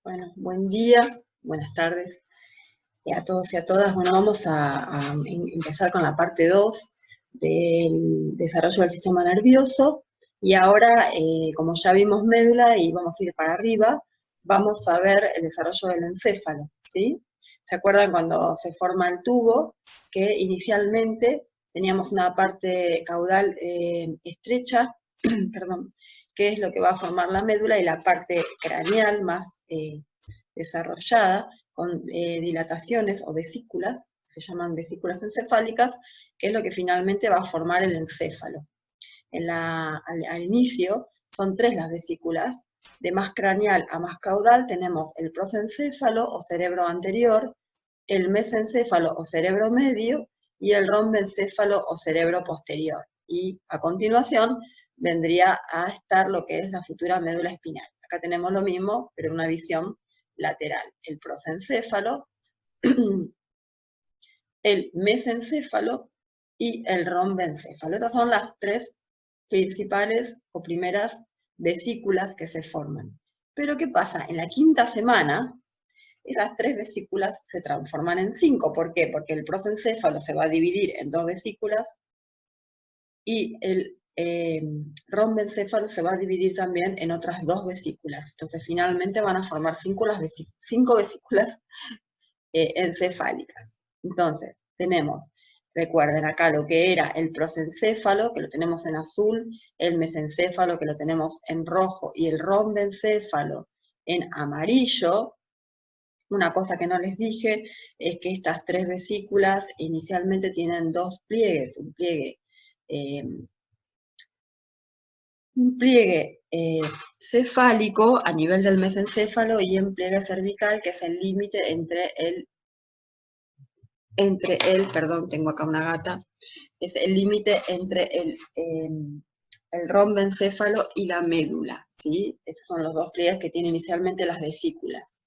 Bueno, buen día, buenas tardes a todos y a todas. Bueno, vamos a empezar con la parte 2 del desarrollo del sistema nervioso. Y ahora, como ya vimos médula y vamos a ir para arriba, vamos a ver el desarrollo del encéfalo, ¿sí? ¿Se acuerdan cuando se forma el tubo? Que inicialmente teníamos una parte caudal estrecha, perdón, que es lo que va a formar la médula, y la parte craneal más desarrollada, con dilataciones o vesículas, se llaman vesículas encefálicas, que es lo que finalmente va a formar el encéfalo. Al inicio son 3 las vesículas, de más craneal a más caudal tenemos el prosencéfalo o cerebro anterior, el mesencéfalo o cerebro medio, y el rombencéfalo o cerebro posterior. Y a continuación vendría a estar lo que es la futura médula espinal. Acá tenemos lo mismo, pero en una visión lateral. El prosencéfalo, el mesencéfalo y el rombencéfalo. Estas son las 3 principales o primeras vesículas que se forman. Pero ¿qué pasa? En la quinta semana, esas 3 vesículas se transforman en 5. ¿Por qué? Porque el prosencéfalo se va a dividir en 2 vesículas y el rombencéfalo se va a dividir también en otras 2 vesículas. Entonces finalmente van a formar 5 vesículas encefálicas. Entonces tenemos, recuerden acá lo que era el prosencéfalo, que lo tenemos en azul, el mesencéfalo, que lo tenemos en rojo, y el rombencéfalo en amarillo. Una cosa que no les dije es que estas 3 vesículas inicialmente tienen 2 pliegues, un pliegue cefálico a nivel del mesencéfalo y un pliegue cervical, que es el límite perdón, tengo acá una gata, es el límite entre el rombencéfalo y la médula, ¿sí? Esos son los 2 pliegues que tienen inicialmente las vesículas.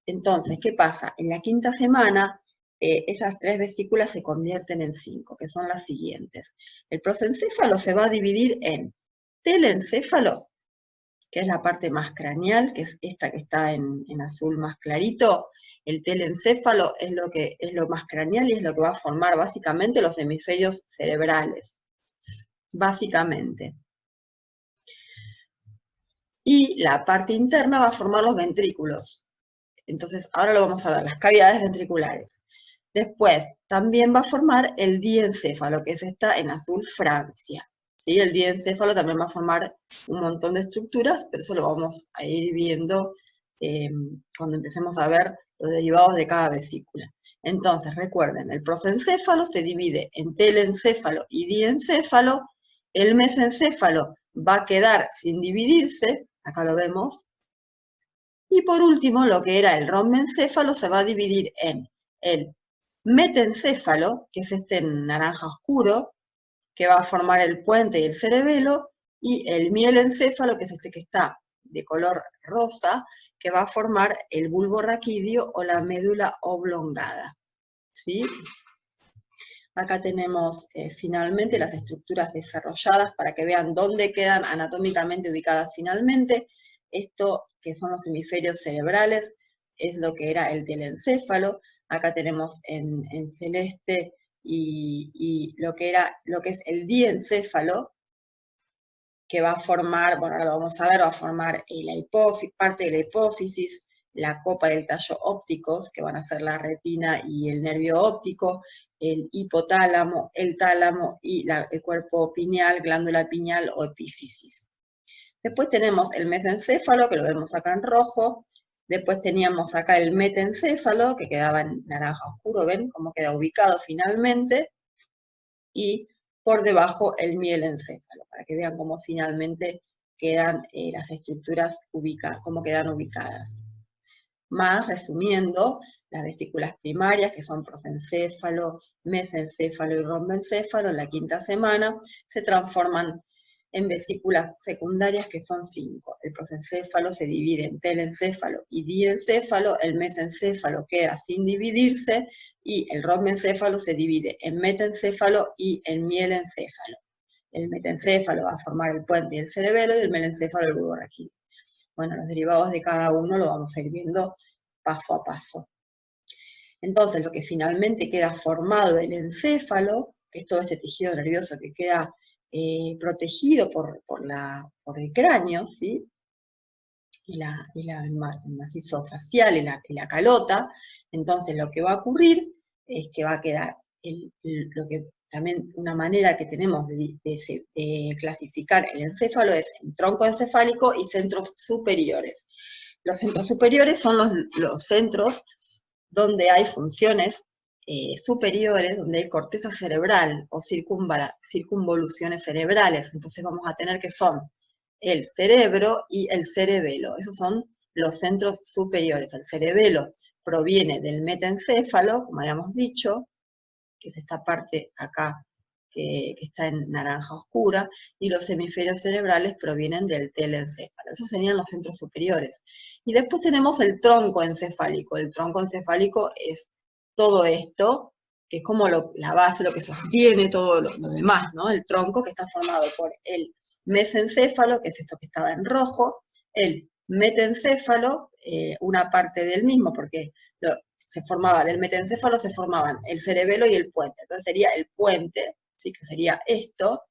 Entonces, ¿qué pasa? En la quinta semana, esas 3 vesículas se convierten en 5, que son las siguientes. El prosencéfalo se va a dividir en telencéfalo, que es la parte más craneal, que es esta que está en azul más clarito. El telencéfalo es lo más craneal y es lo que va a formar básicamente los hemisferios cerebrales, básicamente. Y la parte interna va a formar los ventrículos. Entonces, ahora lo vamos a ver, las cavidades ventriculares. Después, también va a formar el diencéfalo, que es esta en azul Francia. ¿Sí? El diencéfalo también va a formar un montón de estructuras, pero eso lo vamos a ir viendo cuando empecemos a ver los derivados de cada vesícula. Entonces, recuerden, el prosencéfalo se divide en telencéfalo y diencéfalo. El mesencéfalo va a quedar sin dividirse, acá lo vemos. Y por último, lo que era el rombencéfalo se va a dividir en el metencéfalo, que es este naranja oscuro, que va a formar el puente y el cerebelo, y el mielencéfalo, que es este que está de color rosa, que va a formar el bulbo raquídeo o la médula oblongada. ¿Sí? Acá tenemos finalmente las estructuras desarrolladas para que vean dónde quedan anatómicamente ubicadas finalmente. Esto, que son los hemisferios cerebrales, es lo que era el telencéfalo. Acá tenemos en celeste y lo que es el diencéfalo, que va a formar, bueno, ahora lo vamos a ver, va a formar parte de la hipófisis, la copa y el tallo ópticos, que van a ser la retina y el nervio óptico, el hipotálamo, el tálamo y el cuerpo pineal, glándula pineal o epífisis. Después tenemos el mesencéfalo, que lo vemos acá en rojo. Después teníamos acá el metencéfalo, que quedaba en naranja oscuro, ¿ven cómo queda ubicado finalmente? Y por debajo el mielencéfalo, para que vean cómo finalmente quedan las estructuras ubicadas, cómo quedan ubicadas. Más, resumiendo, las vesículas primarias, que son prosencéfalo, mesencéfalo y rombencéfalo, en la quinta semana se transforman en vesículas secundarias, que son 5. El prosencéfalo se divide en telencéfalo y diencéfalo, el mesencéfalo queda sin dividirse, y el rombencéfalo se divide en metencéfalo y en mielencéfalo. El metencéfalo va a formar el puente y el cerebelo, y el mielencéfalo el bulbo raquídeo. bueno, los derivados de cada uno lo vamos a ir viendo paso a paso. Entonces, lo que finalmente queda formado del encéfalo, que es todo este tejido nervioso que queda protegido por el cráneo, ¿sí? El macizo facial y la calota. Entonces, lo que va a ocurrir es que va a quedar lo que también una manera que tenemos de clasificar el encéfalo es en tronco encefálico y centros superiores. Los centros superiores son los centros donde hay funciones superiores, donde hay corteza cerebral o circunvoluciones cerebrales. Entonces vamos a tener que son el cerebro y el cerebelo. Esos son los centros superiores. El cerebelo proviene del metaencéfalo, como habíamos dicho, que es esta parte acá que está en naranja oscura, y los hemisferios cerebrales provienen del telencéfalo. Esos serían los centros superiores. Y después tenemos el tronco encefálico. El tronco encefálico es todo esto, que es como la base, lo que sostiene todo lo demás, ¿no? El tronco, que está formado por el mesencéfalo, que es esto que estaba en rojo, el metencéfalo, una parte del mismo, porque del metencéfalo se formaban el cerebelo y el puente. Entonces sería el puente, ¿sí? Que sería esto,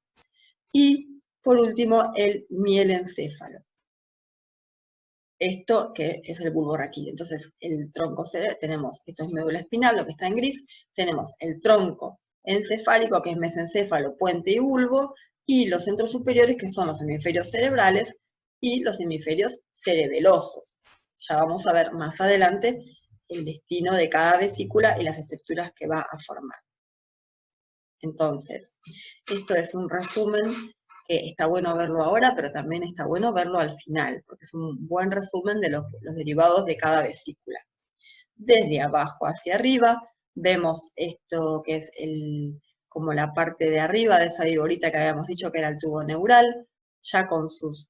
y por último el mielencéfalo. Esto que es el bulbo raquídeo. Entonces el tronco tenemos, esto es médula espinal, lo que está en gris, tenemos el tronco encefálico, que es mesencéfalo, puente y bulbo, y los centros superiores, que son los hemisferios cerebrales y los hemisferios cerebelosos. Ya vamos a ver más adelante el destino de cada vesícula y las estructuras que va a formar. Entonces, esto es un resumen que está bueno verlo ahora, pero también está bueno verlo al final, porque es un buen resumen de los derivados de cada vesícula. Desde abajo hacia arriba, vemos esto que es como la parte de arriba de esa viborita que habíamos dicho que era el tubo neural, ya con sus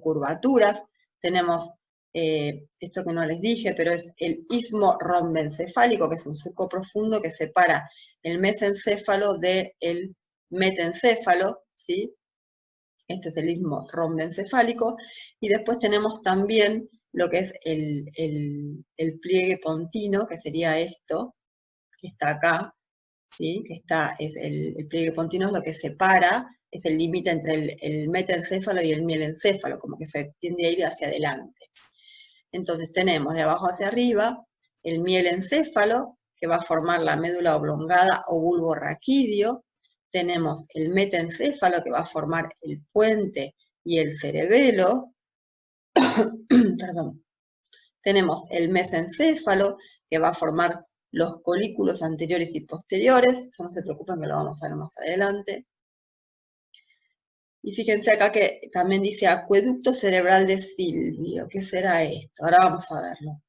curvaturas. Tenemos esto que no les dije, pero es el istmo rombencefálico, que es un surco profundo que separa el mesencéfalo del metencéfalo, ¿sí? Este es el istmo rombencefálico. Y después tenemos también lo que es el pliegue pontino, que sería esto, que está acá, ¿sí? El pliegue pontino es lo que separa, es el límite entre el metencéfalo y el mielencéfalo, como que se tiende a ir hacia adelante. Entonces tenemos de abajo hacia arriba el mielencéfalo, que va a formar la médula oblongada o bulbo raquídeo. Tenemos el metaencéfalo, que va a formar el puente y el cerebelo. Perdón. Tenemos el mesencéfalo, que va a formar los colículos anteriores y posteriores. Eso no se preocupen, que lo vamos a ver más adelante. Y fíjense acá que también dice acueducto cerebral de Silvio. ¿Qué será esto? Ahora vamos a verlo.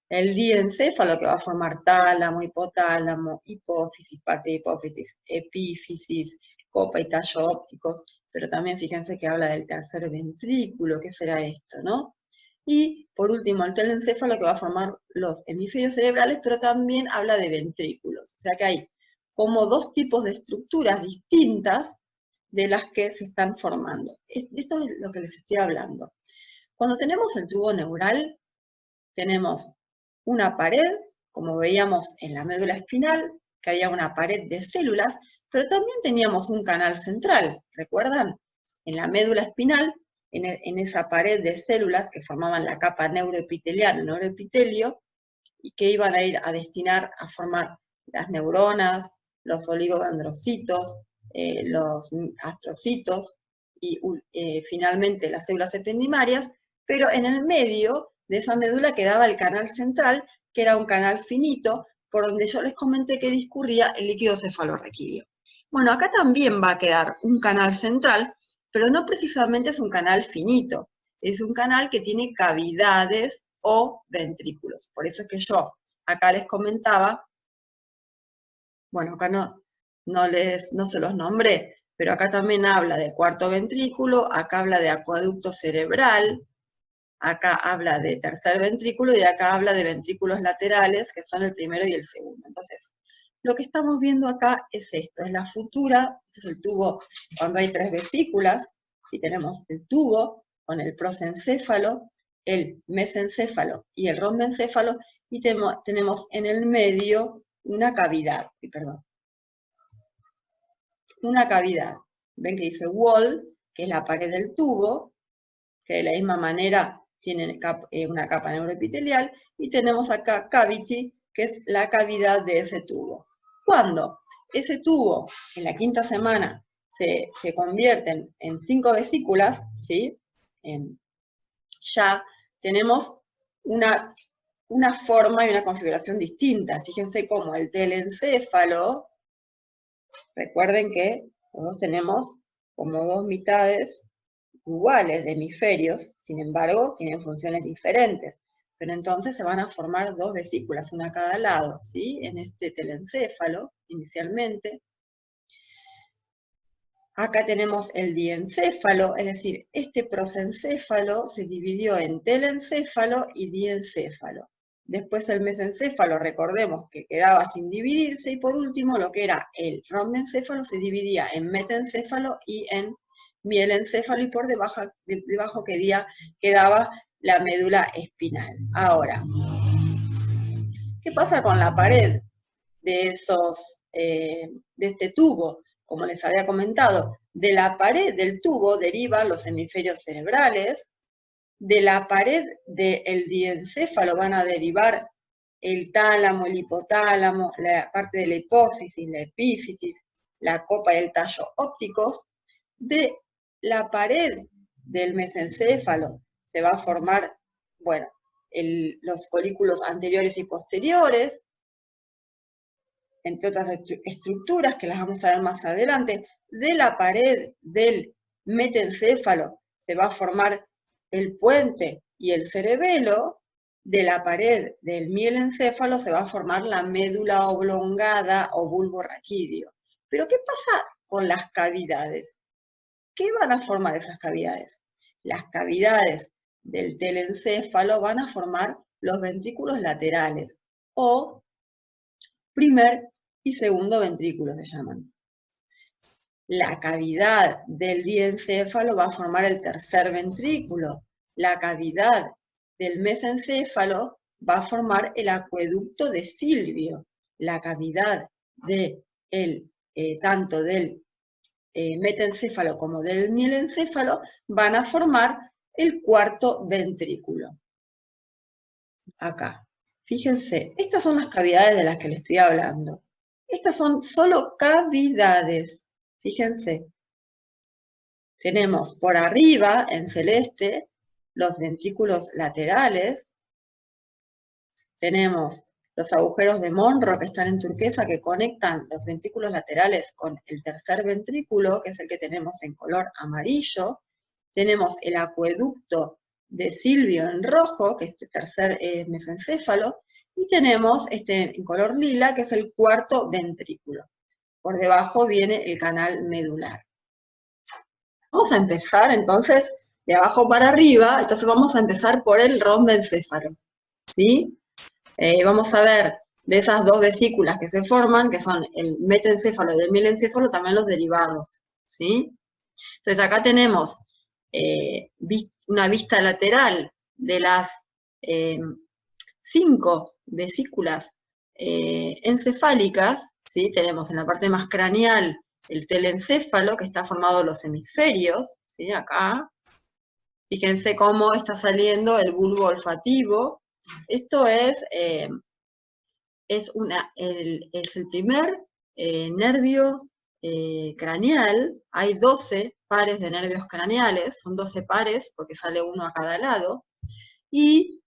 El diencéfalo, que va a formar tálamo, hipotálamo, hipófisis, parte de hipófisis, epífisis, copa y tallo ópticos, pero también fíjense que habla del tercer ventrículo. ¿Qué será esto, no? Y por último, el telencéfalo, que va a formar los hemisferios cerebrales, pero también habla de ventrículos. O sea que hay como dos tipos de estructuras distintas de las que se están formando. Esto es lo que les estoy hablando. Cuando tenemos el tubo neural, tenemos una pared, como veíamos en la médula espinal, que había una pared de células, pero también teníamos un canal central, ¿recuerdan? En la médula espinal, en esa pared de células que formaban la capa neuroepitelial, el neuroepitelio, y que iban a ir a destinar a formar las neuronas, los oligodendrocitos, los astrocitos y finalmente las células ependimarias, pero en el medio de esa médula quedaba el canal central, que era un canal finito, por donde yo les comenté que discurría el líquido cefalorraquídeo. Bueno, acá también va a quedar un canal central, pero no precisamente es un canal finito, es un canal que tiene cavidades o ventrículos. Por eso es que yo acá les comentaba, bueno, acá no se los nombré, pero acá también habla de cuarto ventrículo, acá habla de acueducto cerebral, acá habla de tercer ventrículo y acá habla de ventrículos laterales, que son el primero y el segundo. Entonces, lo que estamos viendo acá es esto, es la futura, este es el tubo cuando hay tres vesículas, si tenemos el tubo, con el prosencéfalo, el mesencéfalo y el rombencéfalo, y tenemos en el medio una cavidad, una cavidad. Ven que dice wall, que es la pared del tubo, que de la misma manera tiene una capa neuroepitelial, y tenemos acá cavity, que es la cavidad de ese tubo. Cuando ese tubo en la quinta semana se convierte en 5 vesículas, ¿sí? Ya tenemos una forma y una configuración distinta. Fíjense cómo el telencéfalo, recuerden que nosotros tenemos como dos mitades iguales de hemisferios, sin embargo, tienen funciones diferentes. Pero entonces se van a formar dos vesículas, una a cada lado, ¿sí? En este telencéfalo, inicialmente. Acá tenemos el diencéfalo, es decir, este prosencéfalo se dividió en telencéfalo y diencéfalo. Después el mesencéfalo, recordemos que quedaba sin dividirse, y por último lo que era el rombencéfalo se dividía en metencéfalo y en mielencéfalo, y por debajo quedaba la médula espinal. Ahora, ¿qué pasa con la pared de este tubo? Como les había comentado, de la pared del tubo derivan los hemisferios cerebrales, de la pared del diencéfalo van a derivar el tálamo, el hipotálamo, la parte de la hipófisis, la epífisis, la copa y el tallo ópticos. De la pared del mesencéfalo se va a formar, bueno, los colículos anteriores y posteriores, entre otras estructuras que las vamos a ver más adelante. De la pared del metencéfalo se va a formar el puente y el cerebelo. De la pared del mielencéfalo se va a formar la médula oblongada o bulbo raquídeo. Pero ¿qué pasa con las cavidades? ¿Qué van a formar esas cavidades? Las cavidades del telencéfalo van a formar los ventrículos laterales, o primer y segundo ventrículo se llaman. La cavidad del diencéfalo va a formar el tercer ventrículo. La cavidad del mesencéfalo va a formar el acueducto de Silvio. La cavidad tanto del metencéfalo como del mielencéfalo van a formar el cuarto ventrículo. Acá. Fíjense, estas son las cavidades de las que les estoy hablando. Estas son solo cavidades. Fíjense. Tenemos por arriba, en celeste, los ventrículos laterales. Tenemos los agujeros de Monro que están en turquesa, que conectan los ventrículos laterales con el tercer ventrículo, que es el que tenemos en color amarillo. Tenemos el acueducto de Silvio en rojo, que es el tercer mesencéfalo, y tenemos en color lila, que es el cuarto ventrículo. Por debajo viene el canal medular. Vamos a empezar entonces de abajo para arriba, entonces vamos a empezar por el rombencéfalo, ¿sí? Vamos a ver de esas dos vesículas que se forman, que son el metencéfalo y el mielencéfalo, también los derivados, ¿sí? Entonces acá tenemos una vista lateral de las 5 vesículas encefálicas, ¿sí? Tenemos en la parte más craneal el telencéfalo, que está formado de los hemisferios, ¿sí? Acá. Fíjense cómo está saliendo el bulbo olfativo. Esto es el primer nervio craneal. Hay 12 pares de nervios craneales, son 12 pares porque sale uno a cada lado, y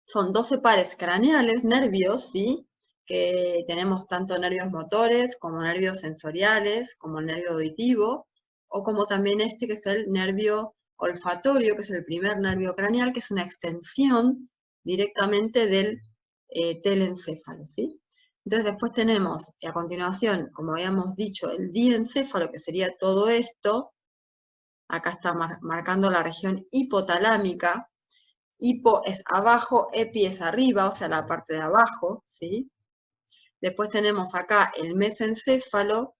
son 12 pares craneales, nervios, ¿sí? Que tenemos tanto nervios motores como nervios sensoriales, como el nervio auditivo, o como también que es el nervio olfatorio, que es el primer nervio craneal, que es una extensión directamente del telencéfalo, ¿sí? Entonces después tenemos, a continuación, como habíamos dicho, el diencéfalo, que sería todo esto. Acá está marcando la región hipotalámica. Hipo es abajo, epi es arriba, o sea, la parte de abajo, ¿sí? Después tenemos acá el mesencéfalo,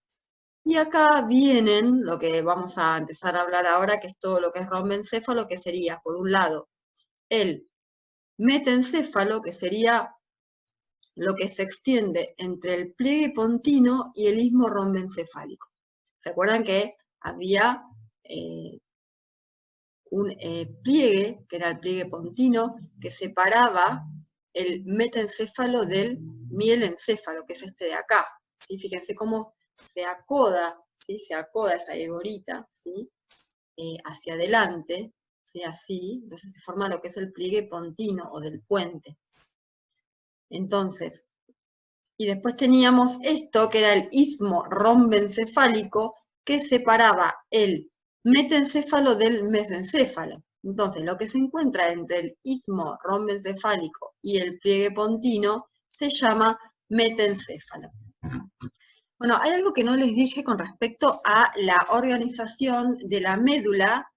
Y acá vienen lo que vamos a empezar a hablar ahora, que es todo lo que es rombencéfalo, que sería, por un lado, el metencéfalo, que sería lo que se extiende entre el pliegue pontino y el istmo rombencefálico. ¿Se acuerdan que había un pliegue, que era el pliegue pontino, que separaba el metencéfalo del mielencéfalo, que es este de acá? ¿Sí? Fíjense cómo se acoda, ¿sí? Se acoda esa heborita, ¿sí? Hacia adelante, ¿sí? Así, entonces se forma lo que es el pliegue pontino o del puente. Entonces, y después teníamos esto, que era el istmo rombencefálico, que separaba el metencéfalo del mesencéfalo. Entonces, lo que se encuentra entre el istmo rombencefálico y el pliegue pontino se llama metencéfalo. Bueno, hay algo que no les dije con respecto a la organización de la médula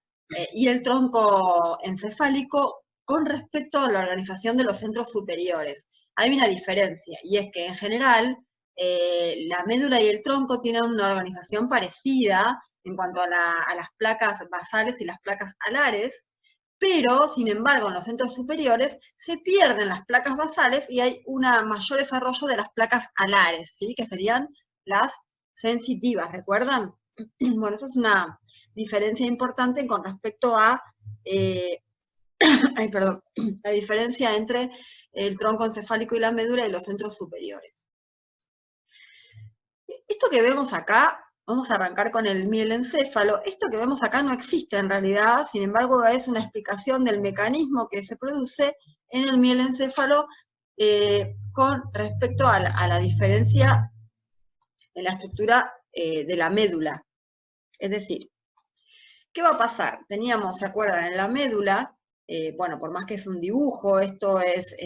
y el tronco encefálico con respecto a la organización de los centros superiores. Hay una diferencia, y es que en general la médula y el tronco tienen una organización parecida en cuanto a las placas basales y las placas alares, pero, sin embargo, en los centros superiores se pierden las placas basales y hay un mayor desarrollo de las placas alares, ¿sí? Que serían las sensitivas, ¿recuerdan? Bueno, esa es una diferencia importante con respecto a, ay, perdón, la diferencia entre el tronco encefálico y la médula y los centros superiores. Esto que vemos acá, vamos a arrancar con el mielencéfalo, esto que vemos acá no existe en realidad, sin embargo es una explicación del mecanismo que se produce en el mielencéfalo con respecto a la diferencia en la estructura de la médula. Es decir, ¿qué va a pasar? Teníamos, ¿se acuerdan? En la médula, bueno, por más que es un dibujo, esto es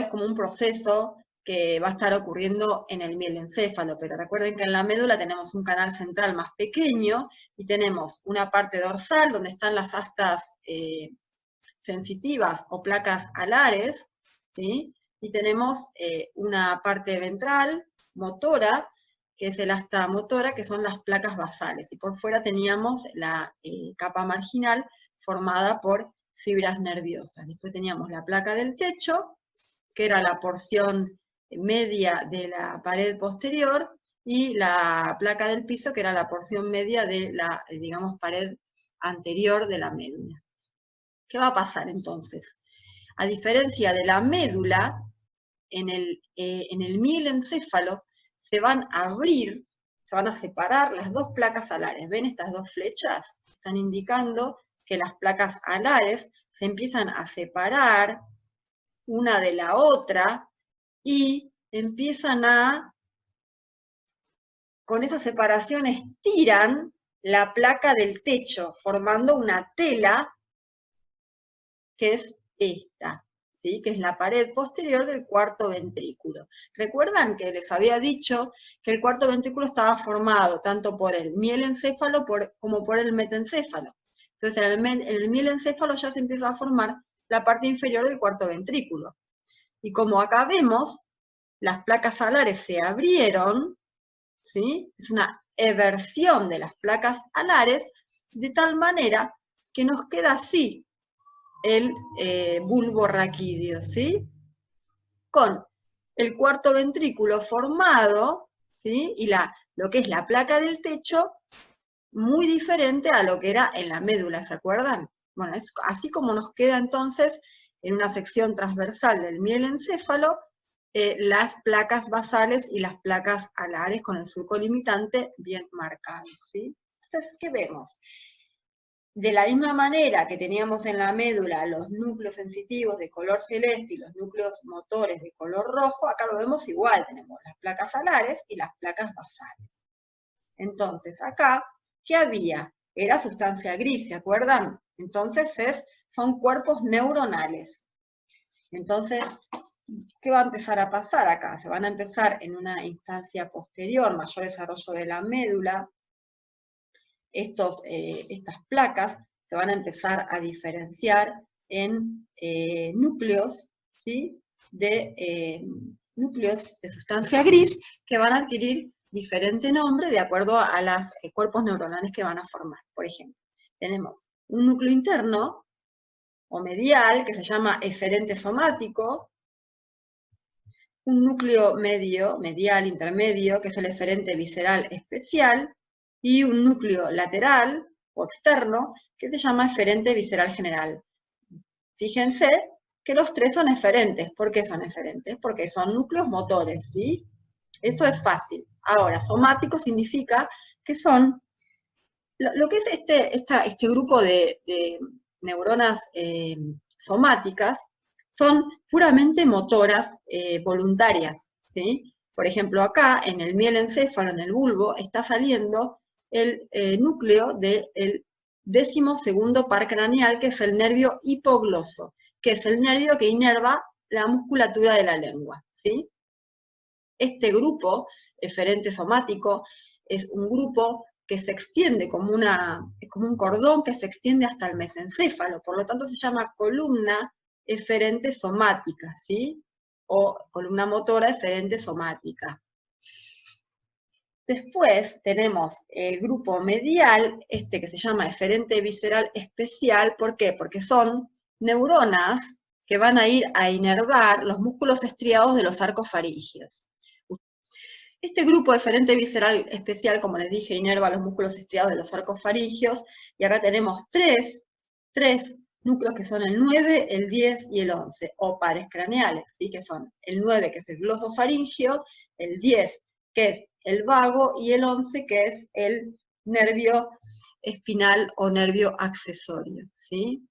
como un proceso que va a estar ocurriendo en el mielencéfalo, pero recuerden que en la médula tenemos un canal central más pequeño y tenemos una parte dorsal donde están las astas sensitivas o placas alares, ¿sí? Y tenemos una parte ventral, motora, que es el asta motora, que son las placas basales. Y por fuera teníamos la capa marginal formada por fibras nerviosas. Después teníamos la placa del techo, que era la porción media de la pared posterior, y la placa del piso, que era la porción media de la, digamos, pared anterior de la médula. ¿Qué va a pasar entonces? A diferencia de la médula, en el mielencéfalo se van a abrir, se van a separar las dos placas alares. ¿Ven estas dos flechas? Están indicando que las placas alares se empiezan a separar una de la otra y empiezan a, con esa separación estiran la placa del techo, formando una tela que es esta, ¿sí? Que es la pared posterior del cuarto ventrículo. ¿Recuerdan que les había dicho que el cuarto ventrículo estaba formado tanto por el mielencéfalo como por el metencéfalo? Entonces en el mielencéfalo ya se empieza a formar la parte inferior del cuarto ventrículo. Y como acá vemos, las placas alares se abrieron, ¿sí? Es una eversión de las placas alares, de tal manera que nos queda así el bulbo raquídeo, ¿sí? Con el cuarto ventrículo formado, ¿sí? Y lo que es la placa del techo, muy diferente a lo que era en la médula, ¿se acuerdan? Bueno, es así como nos queda entonces en una sección transversal del mielencéfalo las placas basales y las placas alares con el surco limitante bien marcado, ¿sí? Entonces, ¿qué vemos? De la misma manera que teníamos en la médula los núcleos sensitivos de color celeste y los núcleos motores de color rojo, acá lo vemos igual, tenemos las placas alares y las placas basales. Entonces, acá, ¿qué había? Era sustancia gris, ¿se acuerdan? Entonces son cuerpos neuronales. Entonces, ¿qué va a empezar a pasar acá? Se van a empezar en una instancia posterior, mayor desarrollo de la médula, estas placas se van a empezar a diferenciar en núcleos, ¿sí? Núcleos de sustancia gris que van a adquirir diferente nombre de acuerdo a los cuerpos neuronales que van a formar. Por ejemplo, tenemos un núcleo interno o medial que se llama eferente somático, un núcleo medial intermedio, que es el eferente visceral especial, y un núcleo lateral o externo, que se llama eferente visceral general. Fíjense que los tres son eferentes. ¿Por qué son eferentes? Porque son núcleos motores, ¿sí? Eso es fácil. Ahora, somático significa que son, lo que es este grupo de neuronas somáticas, son puramente motoras voluntarias, ¿sí? Por ejemplo, acá en el mielencéfalo, en el bulbo, está saliendo el núcleo del 12º par craneal, que es el nervio hipogloso, que es el nervio que inerva la musculatura de la lengua, ¿sí? Este grupo eferente somático es un grupo que se extiende como un cordón que se extiende hasta el mesencéfalo, por lo tanto se llama columna eferente somática, ¿sí? O columna motora eferente somática. Después tenemos el grupo medial, que se llama eferente visceral especial. ¿Por qué? Porque son neuronas que van a ir a inervar los músculos estriados de los arcos faringios. Este grupo eferente visceral especial, como les dije, inerva los músculos estriados de los arcos faringios, y acá tenemos tres núcleos que son el 9, el 10 y el 11, o pares craneales, ¿sí? Que son el 9, que es el glosofaringio, el 10, que es el vago, y el 11, que es el nervio espinal o nervio accesorio, ¿sí?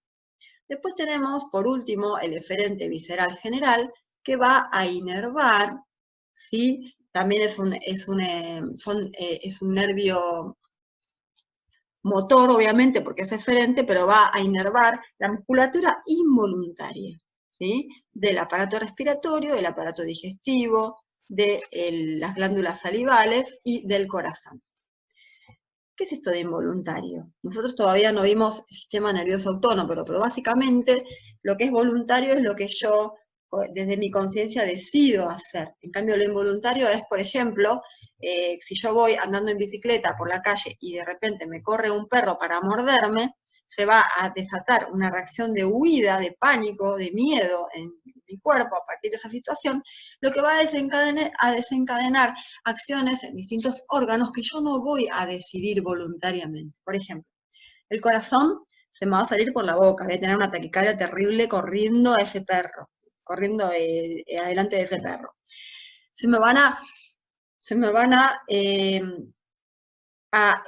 Después tenemos, por último, el eferente visceral general, que va a inervar, ¿sí? También es un nervio motor, obviamente, porque es eferente, pero va a inervar la musculatura involuntaria, ¿sí? Del aparato respiratorio, del aparato digestivo, de las glándulas salivales y del corazón. ¿Qué es esto de involuntario? Nosotros todavía no vimos el sistema nervioso autónomo, pero básicamente lo que es voluntario es lo que yo, desde mi conciencia, decido hacer. En cambio, lo involuntario es, por ejemplo, si yo voy andando en bicicleta por la calle y de repente me corre un perro para morderme, se va a desatar una reacción de huida, de pánico, de miedo en mi cuerpo a partir de esa situación, lo que va a desencadenar acciones en distintos órganos que yo no voy a decidir voluntariamente. Por ejemplo, el corazón se me va a salir por la boca, voy a tener una taquicardia terrible corriendo a ese perro, corriendo adelante de ese perro. Se me van a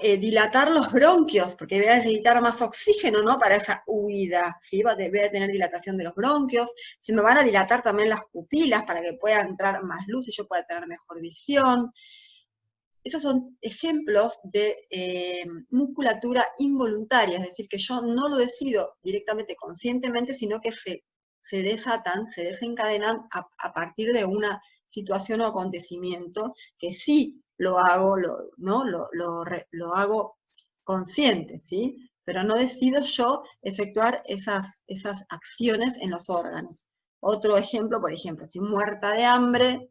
dilatar los bronquios, porque voy a necesitar más oxígeno, ¿no? Para esa huida, ¿sí? Voy a tener dilatación de los bronquios, se me van a dilatar también las pupilas para que pueda entrar más luz y yo pueda tener mejor visión. Esos son ejemplos de musculatura involuntaria, es decir, que yo no lo decido directamente, conscientemente, sino que se desatan, se desencadenan a partir de una situación o acontecimiento que sí lo hago, lo hago consciente, ¿sí? Pero no decido yo efectuar esas acciones en los órganos. Otro ejemplo, por ejemplo, estoy muerta de hambre,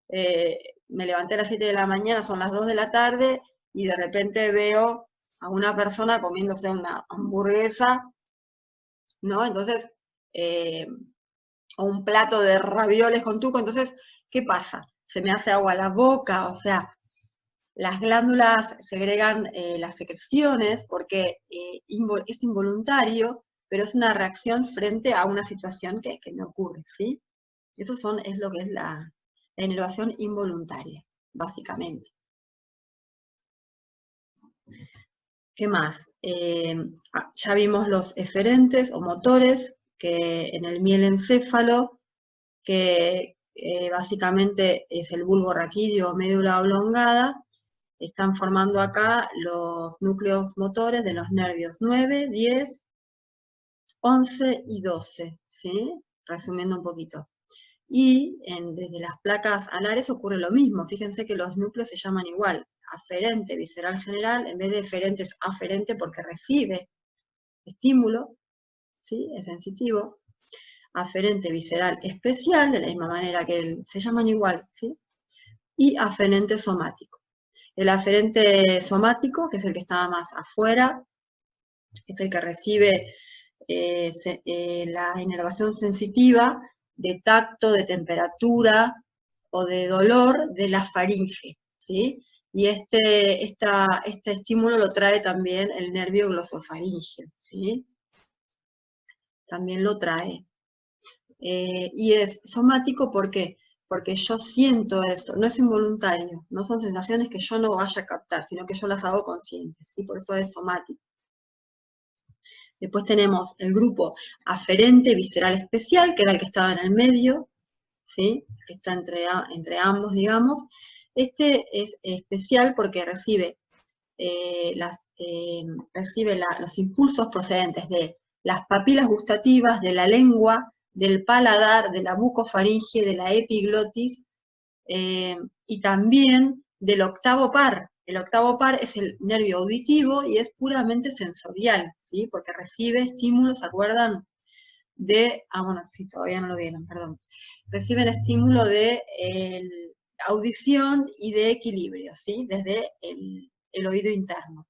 me levanté a las 7 de la mañana, son las 2 de la tarde, y de repente veo a una persona comiéndose una hamburguesa, ¿no? Entonces, o un plato de ravioles con tuco, entonces, ¿qué pasa? Se me hace agua la boca, o sea, las glándulas segregan las secreciones porque es involuntario, pero es una reacción frente a una situación que me ocurre, ¿sí? Eso es lo que es la inervación involuntaria, básicamente. ¿Qué más? Ya vimos los eferentes o motores que en el mielencéfalo, que básicamente es el bulbo raquídeo o médula oblongada, están formando acá los núcleos motores de los nervios 9, 10, 11 y 12, ¿sí? Resumiendo un poquito. Y desde las placas alares ocurre lo mismo. Fíjense que los núcleos se llaman igual. Aferente visceral general, en vez de eferente es aferente porque recibe estímulo, ¿sí? Es sensitivo. Aferente visceral especial, de la misma manera que se llaman igual, ¿sí? Y aferente somático. El aferente somático, que es el que está más afuera, es el que recibe la inervación sensitiva de tacto, de temperatura o de dolor de la faringe, ¿sí? Y este estímulo lo trae también el nervio glosofaríngeo, ¿sí? También lo trae. Y es somático, ¿por qué? Porque yo siento eso, no es involuntario, no son sensaciones que yo no vaya a captar, sino que yo las hago conscientes, ¿sí? Por eso es somático. Después tenemos el grupo aferente visceral especial, que era el que estaba en el medio, ¿sí? Que está entre ambos, digamos. Este es especial porque recibe, los impulsos procedentes de las papilas gustativas, de la lengua, del paladar, de la bucofaringe, de la epiglotis, y también del octavo par. El octavo par es el nervio auditivo y es puramente sensorial, ¿sí? Porque recibe estímulos, ¿se acuerdan? Bueno, sí, todavía no lo vieron, perdón. Reciben estímulo de audición y de equilibrio, ¿sí? Desde el oído interno.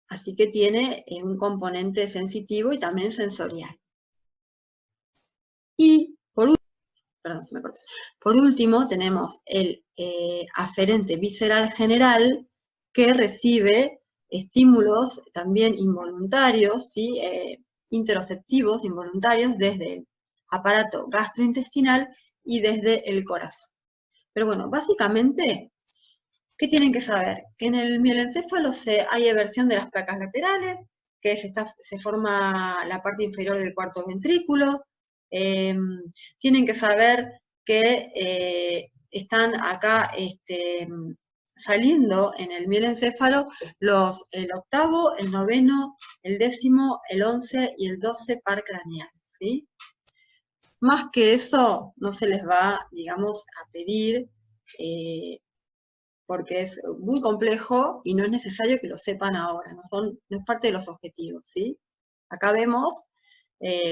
Así que tiene un componente sensitivo y también sensorial. Y por último, tenemos el aferente visceral general, que recibe estímulos también involuntarios, ¿sí? Interoceptivos, involuntarios, desde el aparato gastrointestinal y desde el corazón. Pero bueno, básicamente, ¿qué tienen que saber? Que en el mielencéfalo hay eversión de las placas laterales, que se forma la parte inferior del cuarto ventrículo. Tienen que saber que están acá saliendo en el mielencéfalo el octavo, el noveno, el décimo, el 11 y el 12 par craneal, ¿sí? Más que eso, no se les va, digamos, a pedir, porque es muy complejo y no es necesario que lo sepan ahora, no es parte de los objetivos, ¿sí? Acá vemos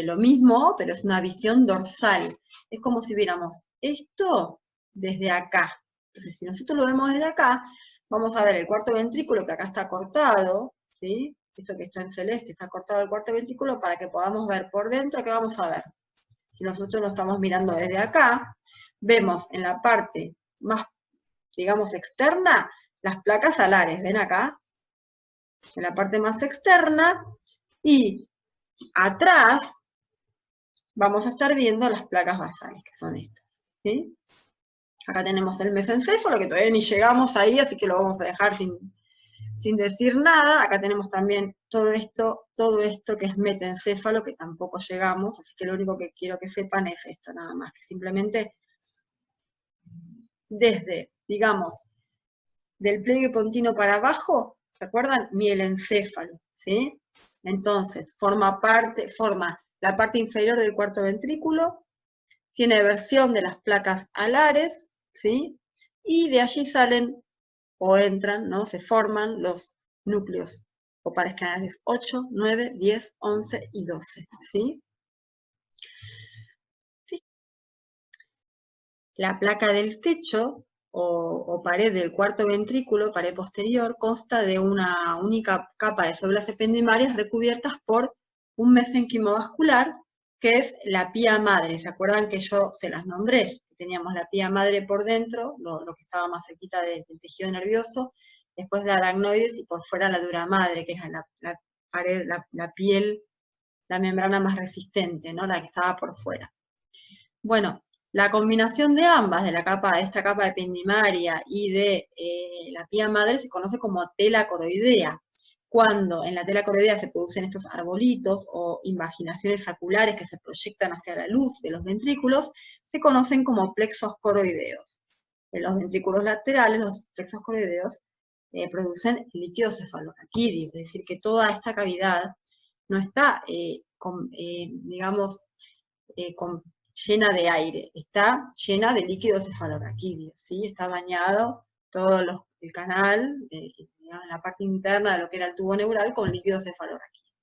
lo mismo, pero es una visión dorsal. Es como si viéramos esto desde acá. Entonces, si nosotros lo vemos desde acá, vamos a ver el cuarto ventrículo, que acá está cortado, ¿sí? Esto que está en celeste, está cortado el cuarto ventrículo para que podamos ver por dentro. ¿Qué vamos a ver? Si nosotros lo estamos mirando desde acá, vemos en la parte más, digamos, externa, las placas alares, ¿ven acá? En la parte más externa, y atrás vamos a estar viendo las placas basales, que son estas, ¿sí? Acá tenemos el mesencéfalo, que todavía ni llegamos ahí, así que lo vamos a dejar sin decir nada. Acá tenemos también todo esto que es metencéfalo, que tampoco llegamos, así que lo único que quiero que sepan es esto, nada más, que simplemente desde, digamos, del pliegue pontino para abajo, ¿se acuerdan? Mielencéfalo, ¿sí? Entonces, forma la parte inferior del cuarto ventrículo, tiene eversión de las placas alares, ¿sí? Y de allí salen o entran, ¿no? Se forman los núcleos o pares canales 8, 9, 10, 11 y 12, ¿sí? La placa del techo o pared del cuarto ventrículo, pared posterior, consta de una única capa de células ependimarias recubiertas por un mesénquimo vascular, que es la pía madre. ¿Se acuerdan que yo se las nombré? Teníamos la pía madre por dentro, lo que estaba más cerquita del tejido nervioso, después la aracnoides y por fuera la dura madre, que es la pared, la piel, la membrana más resistente, ¿no? La que estaba por fuera. Bueno, la combinación de ambas, de esta capa ependimaria y de la pía madre, se conoce como tela coroidea. Cuando en la tela coroidea se producen estos arbolitos o invaginaciones saculares que se proyectan hacia la luz de los ventrículos, se conocen como plexos coroideos. En los ventrículos laterales, los plexos coroideos producen líquido cefaloraquídeo, es decir, que toda esta cavidad no está, digamos, llena de aire, está llena de líquido cefaloraquídeo, ¿sí? Está bañado todo el canal, digamos, la parte interna de lo que era el tubo neural, con líquido cefaloraquídeo.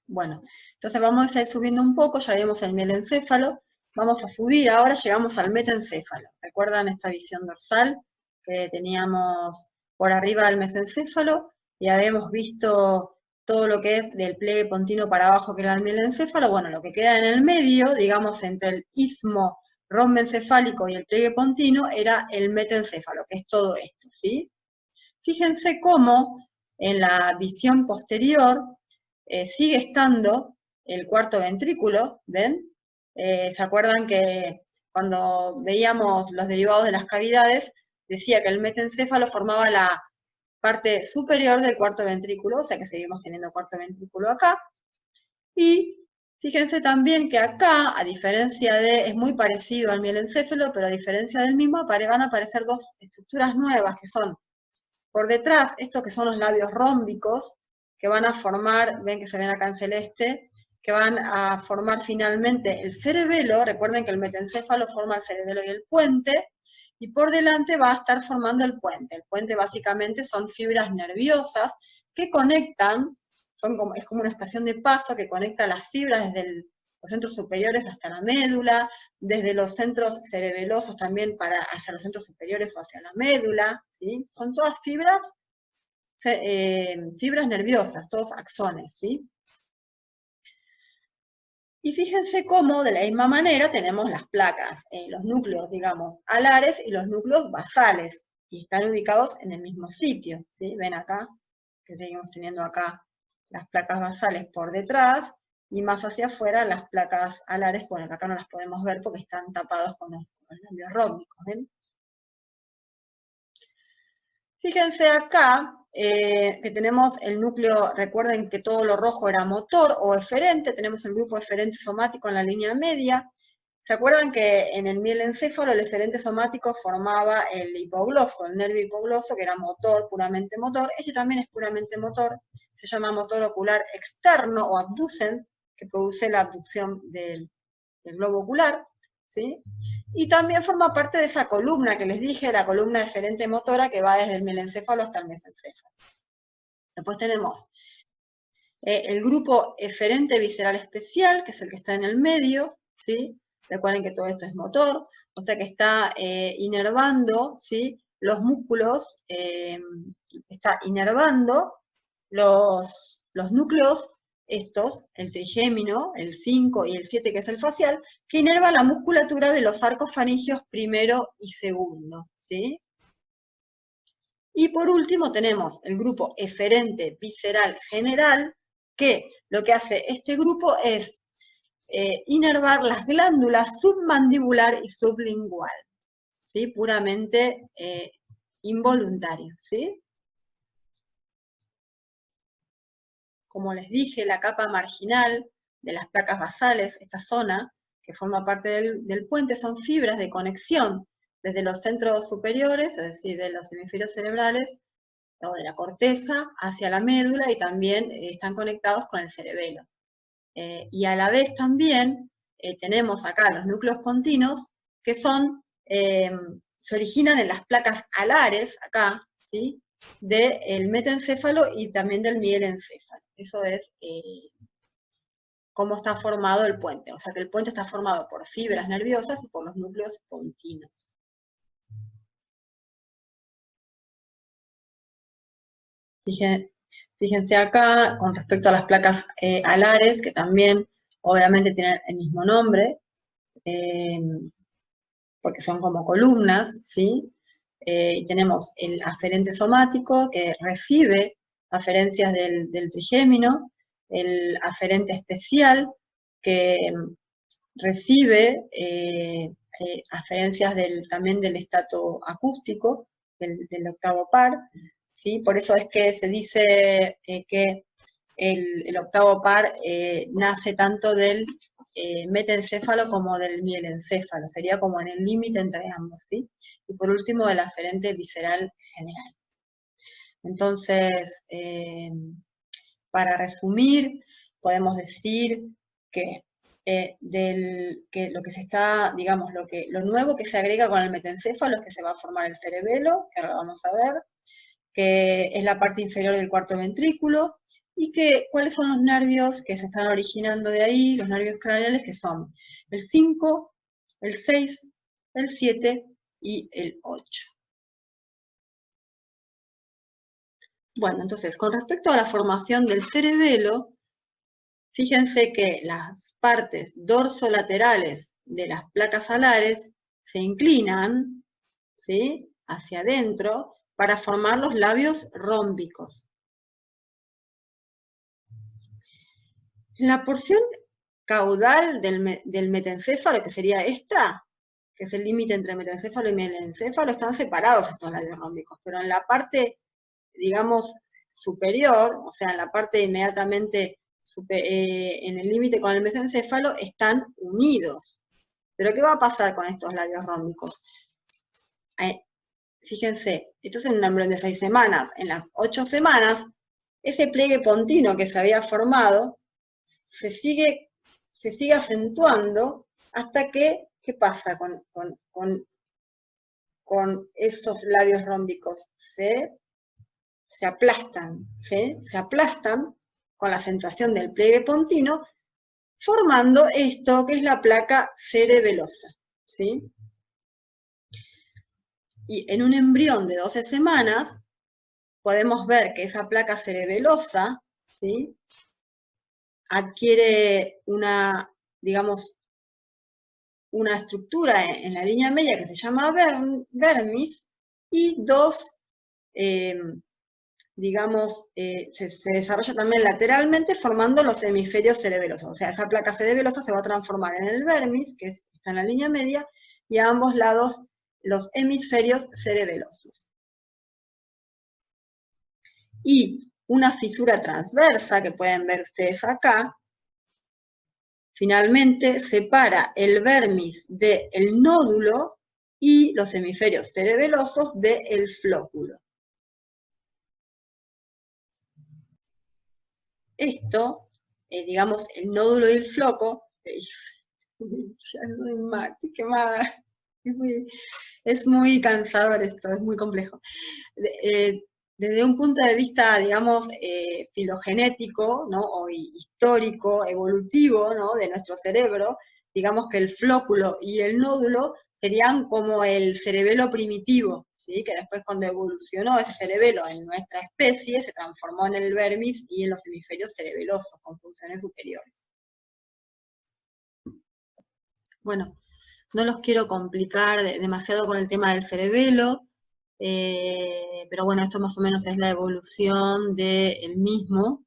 Bueno, entonces vamos a ir subiendo un poco, ya vimos el mielencéfalo, Vamos a subir, ahora llegamos al metencéfalo. ¿Recuerdan esta visión dorsal que teníamos por arriba del mesencéfalo? Y habíamos visto todo lo que es del pliegue pontino para abajo, que era el mielencéfalo. Bueno, lo que queda en el medio, digamos, entre el istmo rombencefálico y el pliegue pontino, era el metencéfalo, que es todo esto, ¿sí? Fíjense cómo en la visión posterior sigue estando el cuarto ventrículo, ¿ven? ¿Se acuerdan que cuando veíamos los derivados de las cavidades, decía que el metencéfalo formaba la parte superior del cuarto ventrículo, o sea que seguimos teniendo cuarto ventrículo acá. Y fíjense también que acá, a diferencia de, es muy parecido al mielencéfalo, pero a diferencia del mismo, van a aparecer dos estructuras nuevas, que son por detrás, estos que son los labios rómbicos, que van a formar, ven que se ven acá en celeste, que van a formar finalmente el cerebelo. Recuerden que el metencéfalo forma el cerebelo y el puente, y por delante va a estar formando el puente. El puente básicamente son fibras nerviosas que conectan, es como una estación de paso que conecta las fibras desde los centros superiores hasta la médula, desde los centros cerebelosos también hacia los centros superiores o hacia la médula, ¿sí? Son todas fibras nerviosas, todos axones, ¿sí? Y fíjense cómo, de la misma manera, tenemos las placas, los núcleos, digamos, alares y los núcleos basales, y están ubicados en el mismo sitio, ¿sí? Ven acá, que seguimos teniendo acá las placas basales por detrás, y más hacia afuera las placas alares, bueno, acá no las podemos ver porque están tapados con los labios rómbicos, ¿ven? Fíjense acá que tenemos el núcleo, recuerden que todo lo rojo era motor o eferente, tenemos el grupo eferente somático en la línea media. ¿Se acuerdan que en el mielencéfalo el eferente somático formaba el hipogloso, el nervio hipogloso, que era motor, puramente motor? Este también es puramente motor, se llama motor ocular externo o abducens, que produce la abducción del globo ocular, ¿sí? Y también forma parte de esa columna que les dije, la columna eferente motora que va desde el mielencéfalo hasta el mesencéfalo. Después tenemos el grupo eferente visceral especial, que es el que está en el medio, ¿sí? Recuerden que todo esto es motor, o sea que está inervando, ¿sí? Los músculos, está inervando los núcleos estos, el trigémino, el 5 y el 7, que es el facial, que inerva la musculatura de los arcos faringios primero y segundo, ¿sí? Y por último tenemos el grupo eferente visceral general, que lo que hace este grupo es inervar las glándulas submandibular y sublingual, ¿sí? Puramente involuntario, ¿sí? Como les dije, la capa marginal de las placas basales, esta zona que forma parte del puente, son fibras de conexión desde los centros superiores, es decir, de los hemisferios cerebrales, o de la corteza hacia la médula, y también están conectados con el cerebelo. Y a la vez también tenemos acá los núcleos pontinos, que se originan en las placas alares, acá, ¿sí? Del metencéfalo y también del mielencéfalo. Eso es cómo está formado el puente. O sea que el puente está formado por fibras nerviosas y por los núcleos pontinos. Fíjense acá, con respecto a las placas alares, que también obviamente tienen el mismo nombre, porque son como columnas, ¿sí? Y tenemos el aferente somático, que recibe aferencias del trigémino, el aferente especial, que recibe aferencias también del estato acústico, del octavo par, ¿sí? Por eso es que se dice que el octavo par nace tanto del metencéfalo como del mielencéfalo, sería como en el límite entre ambos, ¿sí? Y por último, el aferente visceral general. Entonces, para resumir, podemos decir que lo que se está, digamos, lo nuevo que se agrega con el metencéfalo es que se va a formar el cerebelo, que ahora vamos a ver, que es la parte inferior del cuarto ventrículo, y cuáles son los nervios que se están originando de ahí, los nervios craneales, que son el 5, el 6, el 7 y el 8. Bueno, entonces, con respecto a la formación del cerebelo, fíjense que las partes dorsolaterales de las placas alares se inclinan, ¿sí?, hacia adentro para formar los labios rómbicos. En la porción caudal del metencéfalo, que sería esta, que es el límite entre metencéfalo y melencéfalo, están separados estos labios rómbicos, pero en la parte, digamos, superior, o sea, en la parte inmediatamente en el límite con el mesencéfalo, están unidos. ¿Pero qué va a pasar con estos labios rómbicos? Fíjense, esto es en un embrión de 6 semanas. En las 8 semanas, ese pliegue pontino que se había formado se sigue acentuando hasta que, ¿qué pasa con esos labios rómbicos? Se aplastan, ¿sí? Se aplastan con la acentuación del pliegue pontino, formando esto que es la placa cerebelosa, ¿sí? Y en un embrión de 12 semanas podemos ver que esa placa cerebelosa, ¿sí?, adquiere una, digamos, una estructura en la línea media que se llama vermis, y digamos, se desarrolla también lateralmente formando los hemisferios cerebelosos. O sea, esa placa cerebelosa se va a transformar en el vermis, que está en la línea media, y a ambos lados los hemisferios cerebelosos. Y una fisura transversa, que pueden ver ustedes acá, finalmente separa el vermis del nódulo y los hemisferios cerebelosos del flóculo. Esto, digamos, el nódulo y el floco, es muy cansador esto, es muy complejo. Desde un punto de vista, digamos, filogenético, ¿no?, o histórico, evolutivo, ¿no?, de nuestro cerebro, digamos que el flóculo y el nódulo serían como el cerebelo primitivo, ¿sí?, que después, cuando evolucionó ese cerebelo en nuestra especie, se transformó en el vermis y en los hemisferios cerebelosos, con funciones superiores. Bueno, no los quiero complicar demasiado con el tema del cerebelo, pero bueno, esto más o menos es la evolución del mismo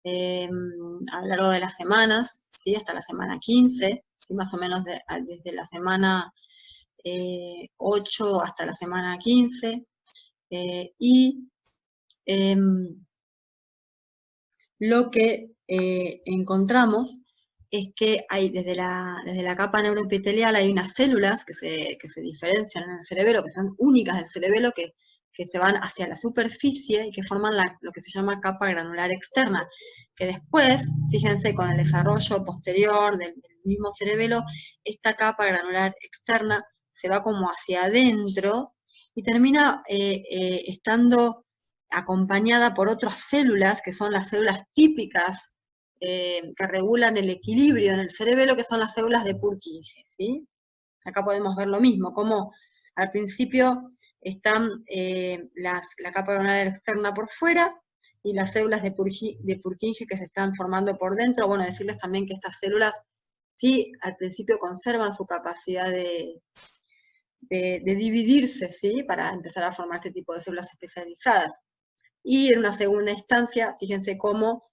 a lo largo de las semanas, ¿sí?, hasta la semana 15, ¿sí?, más o menos desde la semana 8 hasta la semana 15, y lo que encontramos es que hay desde la capa neuroepitelial hay unas células que se diferencian en el cerebelo, que son únicas del cerebelo, que se van hacia la superficie y que forman lo que se llama capa granular externa, que después, fíjense, con el desarrollo posterior del mismo cerebelo, esta capa granular externa se va como hacia adentro y termina estando acompañada por otras células, que son las células típicas que regulan el equilibrio en el cerebelo, que son las células de Purkinje, ¿sí? Acá podemos ver lo mismo, como al principio están la capa granular externa por fuera, y las células de Purkinje que se están formando por dentro. Bueno, decirles también que estas células, sí, al principio conservan su capacidad de dividirse, ¿sí?, para empezar a formar este tipo de células especializadas. Y en una segunda instancia, fíjense cómo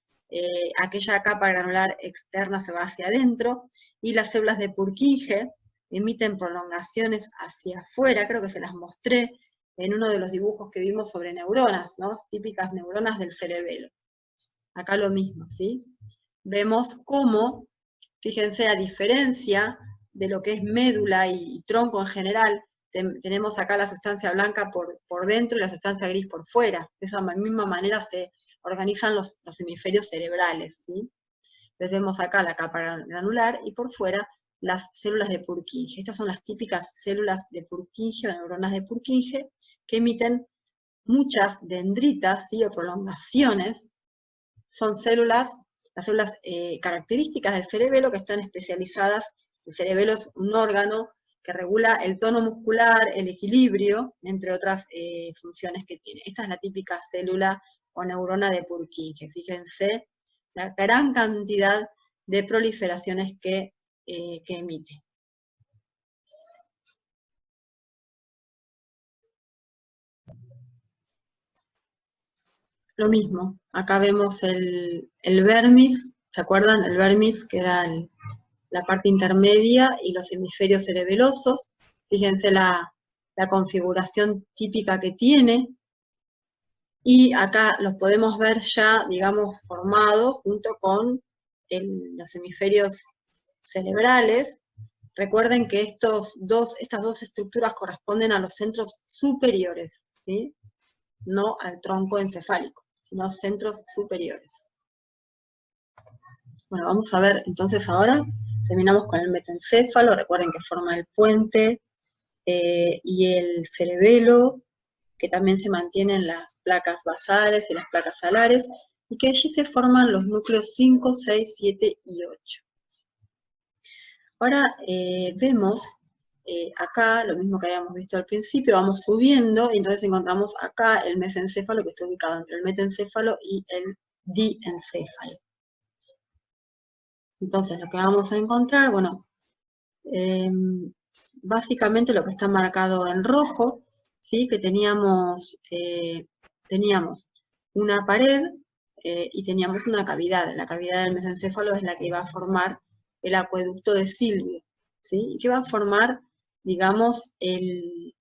aquella capa granular externa se va hacia adentro, y las células de Purkinje emiten prolongaciones hacia afuera. Creo que se las mostré en uno de los dibujos que vimos sobre neuronas, ¿no?, típicas neuronas del cerebelo. Acá lo mismo, ¿sí? Vemos cómo, fíjense, a diferencia de lo que es médula y tronco en general, tenemos acá la sustancia blanca por dentro y la sustancia gris por fuera. De esa misma manera se organizan los hemisferios cerebrales, ¿sí? Entonces vemos acá la capa granular y por fuera las células de Purkinje. Estas son las típicas células de Purkinje o neuronas de Purkinje, que emiten muchas dendritas, ¿sí?, o prolongaciones. Son las células características del cerebelo, que están especializadas. El cerebelo es un órgano que regula el tono muscular, el equilibrio, entre otras funciones que tiene. Esta es la típica célula o neurona de Purkinje. Fíjense la gran cantidad de proliferaciones que emite. Lo mismo, acá vemos el vermis, ¿se acuerdan? El vermis que era la parte intermedia y los hemisferios cerebelosos. Fíjense la configuración típica que tiene. Y acá los podemos ver ya, digamos, formados junto con los hemisferios cerebrales. Recuerden que estas dos estructuras corresponden a los centros superiores, ¿sí? No al tronco encefálico, sino centros superiores. Bueno, vamos a ver entonces ahora, terminamos con el metaencéfalo, recuerden que forma el puente y el cerebelo, que también se mantienen las placas basales y las placas alares, y que allí se forman los núcleos 5, 6, 7 y 8. Ahora vemos acá, lo mismo que habíamos visto al principio, vamos subiendo, y entonces encontramos acá el mesencéfalo, que está ubicado entre el metaencéfalo y el diencéfalo. Entonces lo que vamos a encontrar, bueno, básicamente lo que está marcado en rojo, ¿sí? Que teníamos una pared y teníamos una cavidad. La cavidad del mesencéfalo es la que iba a formar el acueducto de Silvio, ¿sí? Y que va a formar, digamos, el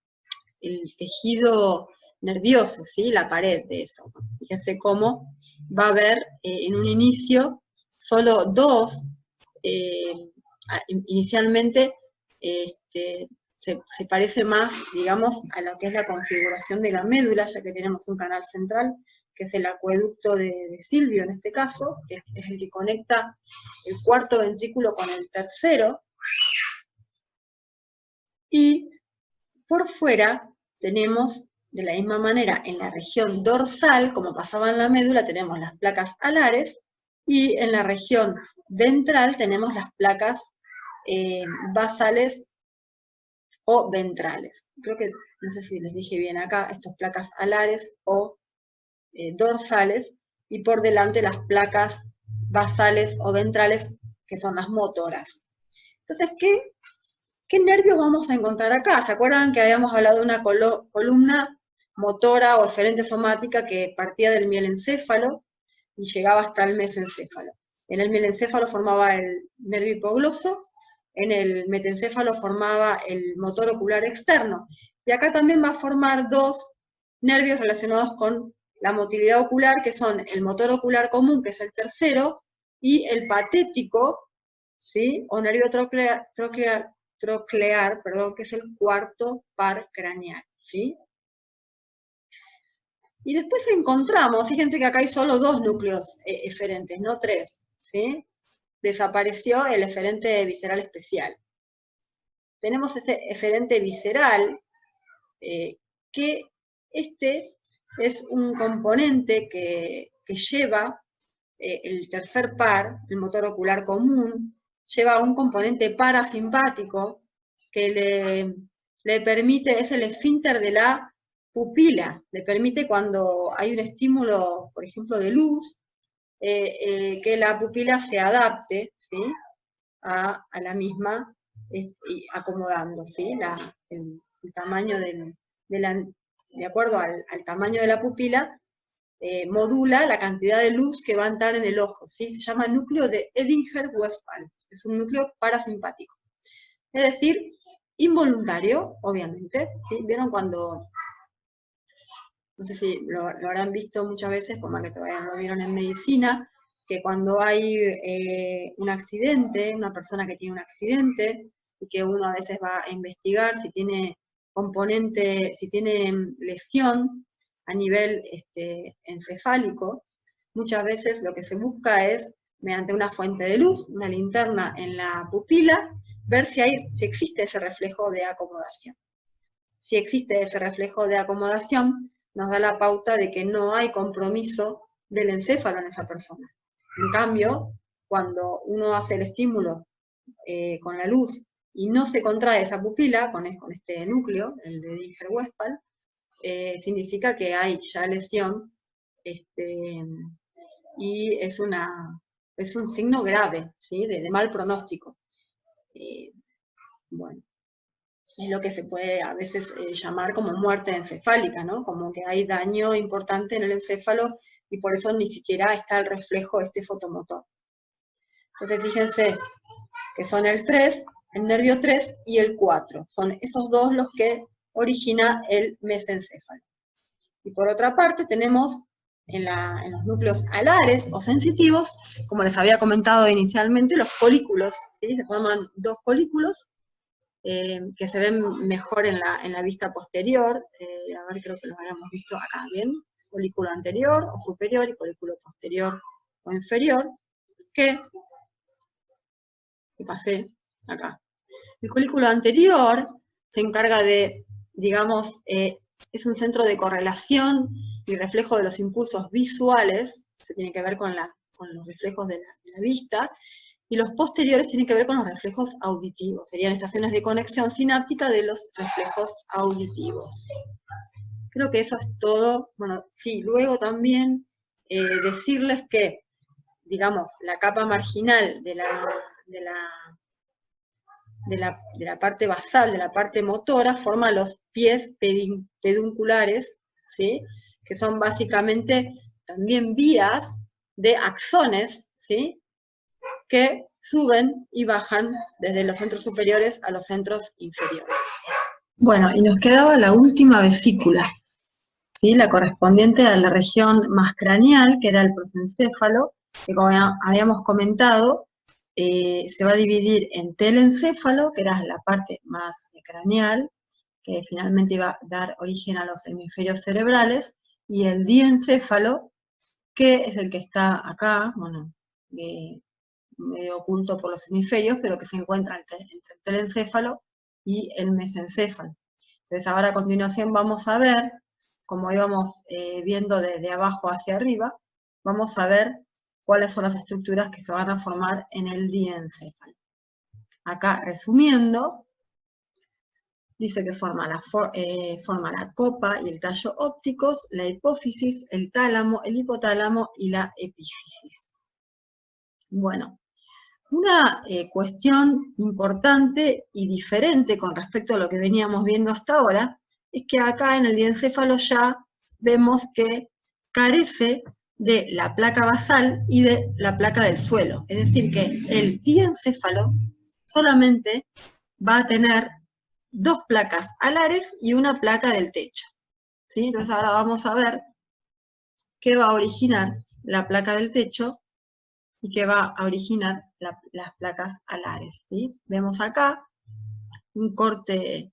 tejido nervioso, ¿sí? La pared de eso. Fíjense cómo va a haber en un inicio solo dos, inicialmente se parece más, digamos, a lo que es la configuración de la médula, ya que tenemos un canal central, que es el acueducto de Silvio en este caso, que es el que conecta el cuarto ventrículo con el tercero, y por fuera tenemos, de la misma manera, en la región dorsal, como pasaba en la médula, tenemos las placas alares, y en la región ventral tenemos las placas basales o ventrales. Creo que, no sé si les dije bien acá, estas placas alares o dorsales, y por delante las placas basales o ventrales, que son las motoras. Entonces, ¿qué nervios vamos a encontrar acá? ¿Se acuerdan que habíamos hablado de una columna motora o eferente somática que partía del mielencéfalo y llegaba hasta el mesencéfalo? En el mielencéfalo formaba el nervio hipogloso, en el metencéfalo formaba el motor ocular externo, y acá también va a formar dos nervios relacionados con la motilidad ocular, que son el motor ocular común, que es el tercero, y el patético, ¿sí? O nervio troclear, que es el cuarto par craneal, ¿sí? Y después encontramos, fíjense que acá hay solo dos núcleos eferentes, no tres, ¿sí? Desapareció el eferente visceral especial. Tenemos ese eferente visceral, que este es un componente que lleva el tercer par, el motor ocular común, lleva un componente parasimpático que le permite, es el esfínter de la pupila, le permite cuando hay un estímulo, por ejemplo, de luz, que la pupila se adapte, ¿sí? a la misma, y acomodando, ¿sí? El tamaño de acuerdo al tamaño de la pupila, modula la cantidad de luz que va a entrar en el ojo, ¿sí? Se llama núcleo de Edinger-Westphal, es un núcleo parasimpático. Es decir, involuntario, obviamente, ¿sí? ¿Vieron cuando, no sé si lo habrán visto muchas veces, por más que todavía no lo vieron en medicina, que cuando hay un accidente, una persona que tiene un accidente, y que uno a veces va a investigar si tiene componente, si tiene lesión a nivel encefálico, muchas veces lo que se busca es, mediante una fuente de luz, una linterna en la pupila, ver si existe ese reflejo de acomodación. Si existe ese reflejo de acomodación, nos da la pauta de que no hay compromiso del encéfalo en esa persona. En cambio, cuando uno hace el estímulo con la luz y no se contrae esa pupila con este núcleo, el de Dinger-Westphal, significa que hay ya lesión, y es un signo grave, ¿sí? de mal pronóstico. Bueno, es lo que se puede a veces llamar como muerte encefálica, ¿no? Como que hay daño importante en el encéfalo y por eso ni siquiera está el reflejo fotomotor. Entonces fíjense que son el 3, el nervio 3 y el 4. Son esos dos los que origina el mesencéfalo. Y por otra parte tenemos en los núcleos alares o sensitivos, como les había comentado inicialmente, los folículos, ¿sí? Se forman dos folículos que se ven mejor en la vista posterior. A ver, creo que los habíamos visto acá, ¿bien? Folículo anterior o superior y folículo posterior o inferior, que pasé acá. El folículo anterior se encarga de, digamos, es un centro de correlación y reflejo de los impulsos visuales, se tiene que ver con los reflejos de la vista, y los posteriores tienen que ver con los reflejos auditivos, serían estaciones de conexión sináptica de los reflejos auditivos. Creo que eso es todo. Bueno, sí, luego también decirles que, digamos, la capa marginal de la parte basal, de la parte motora, forma los pies pedunculares, ¿sí? Que son básicamente también vías de axones, ¿sí? Que suben y bajan desde los centros superiores a los centros inferiores. Bueno, y nos quedaba la última vesícula, ¿sí? La correspondiente a la región más craneal, que era el prosencéfalo, que como habíamos comentado, se va a dividir en telencéfalo, que era la parte más craneal, que finalmente iba a dar origen a los hemisferios cerebrales, y el diencéfalo, que es el que está acá, bueno, medio oculto por los hemisferios, pero que se encuentra entre el telencéfalo y el mesencéfalo. Entonces ahora a continuación vamos a ver, como íbamos viendo desde abajo hacia arriba, vamos a ver cuáles son las estructuras que se van a formar en el diencéfalo. Acá, resumiendo, dice que forma la copa y el tallo ópticos, la hipófisis, el tálamo, el hipotálamo y la epífisis. Bueno, una cuestión importante y diferente con respecto a lo que veníamos viendo hasta ahora, es que acá en el diencéfalo ya vemos que carece de la placa basal y de la placa del suelo. Es decir, que el diencéfalo solamente va a tener dos placas alares y una placa del techo, ¿sí? Entonces ahora vamos a ver qué va a originar la placa del techo y que va a originar las placas alares, ¿sí? Vemos acá un corte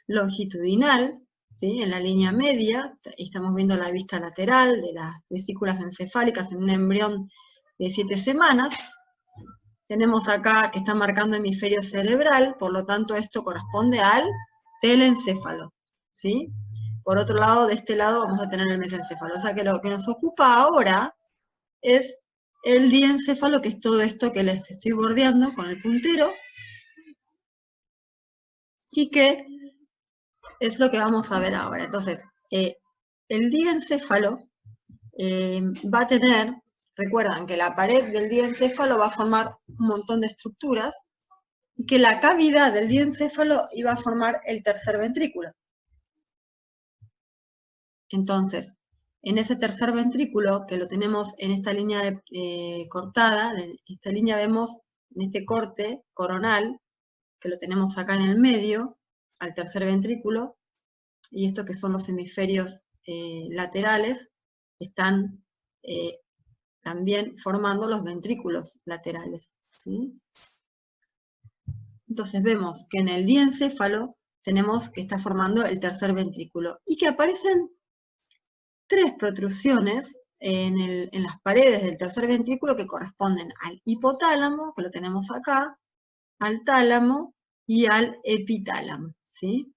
longitudinal, ¿sí? En la línea media, estamos viendo la vista lateral de las vesículas encefálicas en un embrión de 7 semanas. Tenemos acá que está marcando hemisferio cerebral, por lo tanto esto corresponde al telencéfalo, ¿sí? Por otro lado, de este lado vamos a tener el mesencéfalo. O sea que lo que nos ocupa ahora es el diencéfalo, que es todo esto que les estoy bordeando con el puntero, y que es lo que vamos a ver ahora. Entonces, el diencéfalo va a tener, recuerdan que la pared del diencéfalo va a formar un montón de estructuras, y que la cavidad del diencéfalo iba a formar el tercer ventrículo. Entonces, en ese tercer ventrículo, que lo tenemos en esta línea cortada, en esta línea vemos en este corte coronal, que lo tenemos acá en el medio, al tercer ventrículo, y esto que son los hemisferios laterales, están también formando los ventrículos laterales, ¿sí? Entonces vemos que en el diencéfalo tenemos que está formando el tercer ventrículo, y que aparecen tres protrusiones en las paredes del tercer ventrículo que corresponden al hipotálamo, que lo tenemos acá, al tálamo y al epitálamo, ¿sí?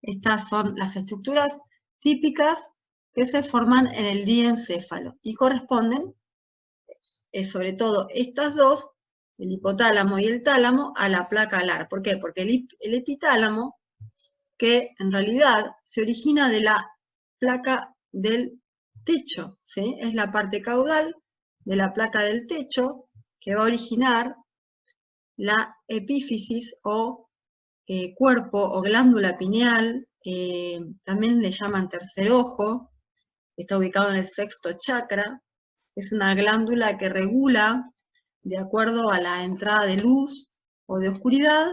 Estas son las estructuras típicas que se forman en el diencéfalo y corresponden, sobre todo estas dos, el hipotálamo y el tálamo a la placa alar. ¿Por qué? Porque el epitálamo, que en realidad se origina de la placa del techo, ¿sí? Es la parte caudal de la placa del techo que va a originar la epífisis o cuerpo o glándula pineal, también le llaman tercer ojo, está ubicado en el sexto chakra, es una glándula que regula, de acuerdo a la entrada de luz o de oscuridad,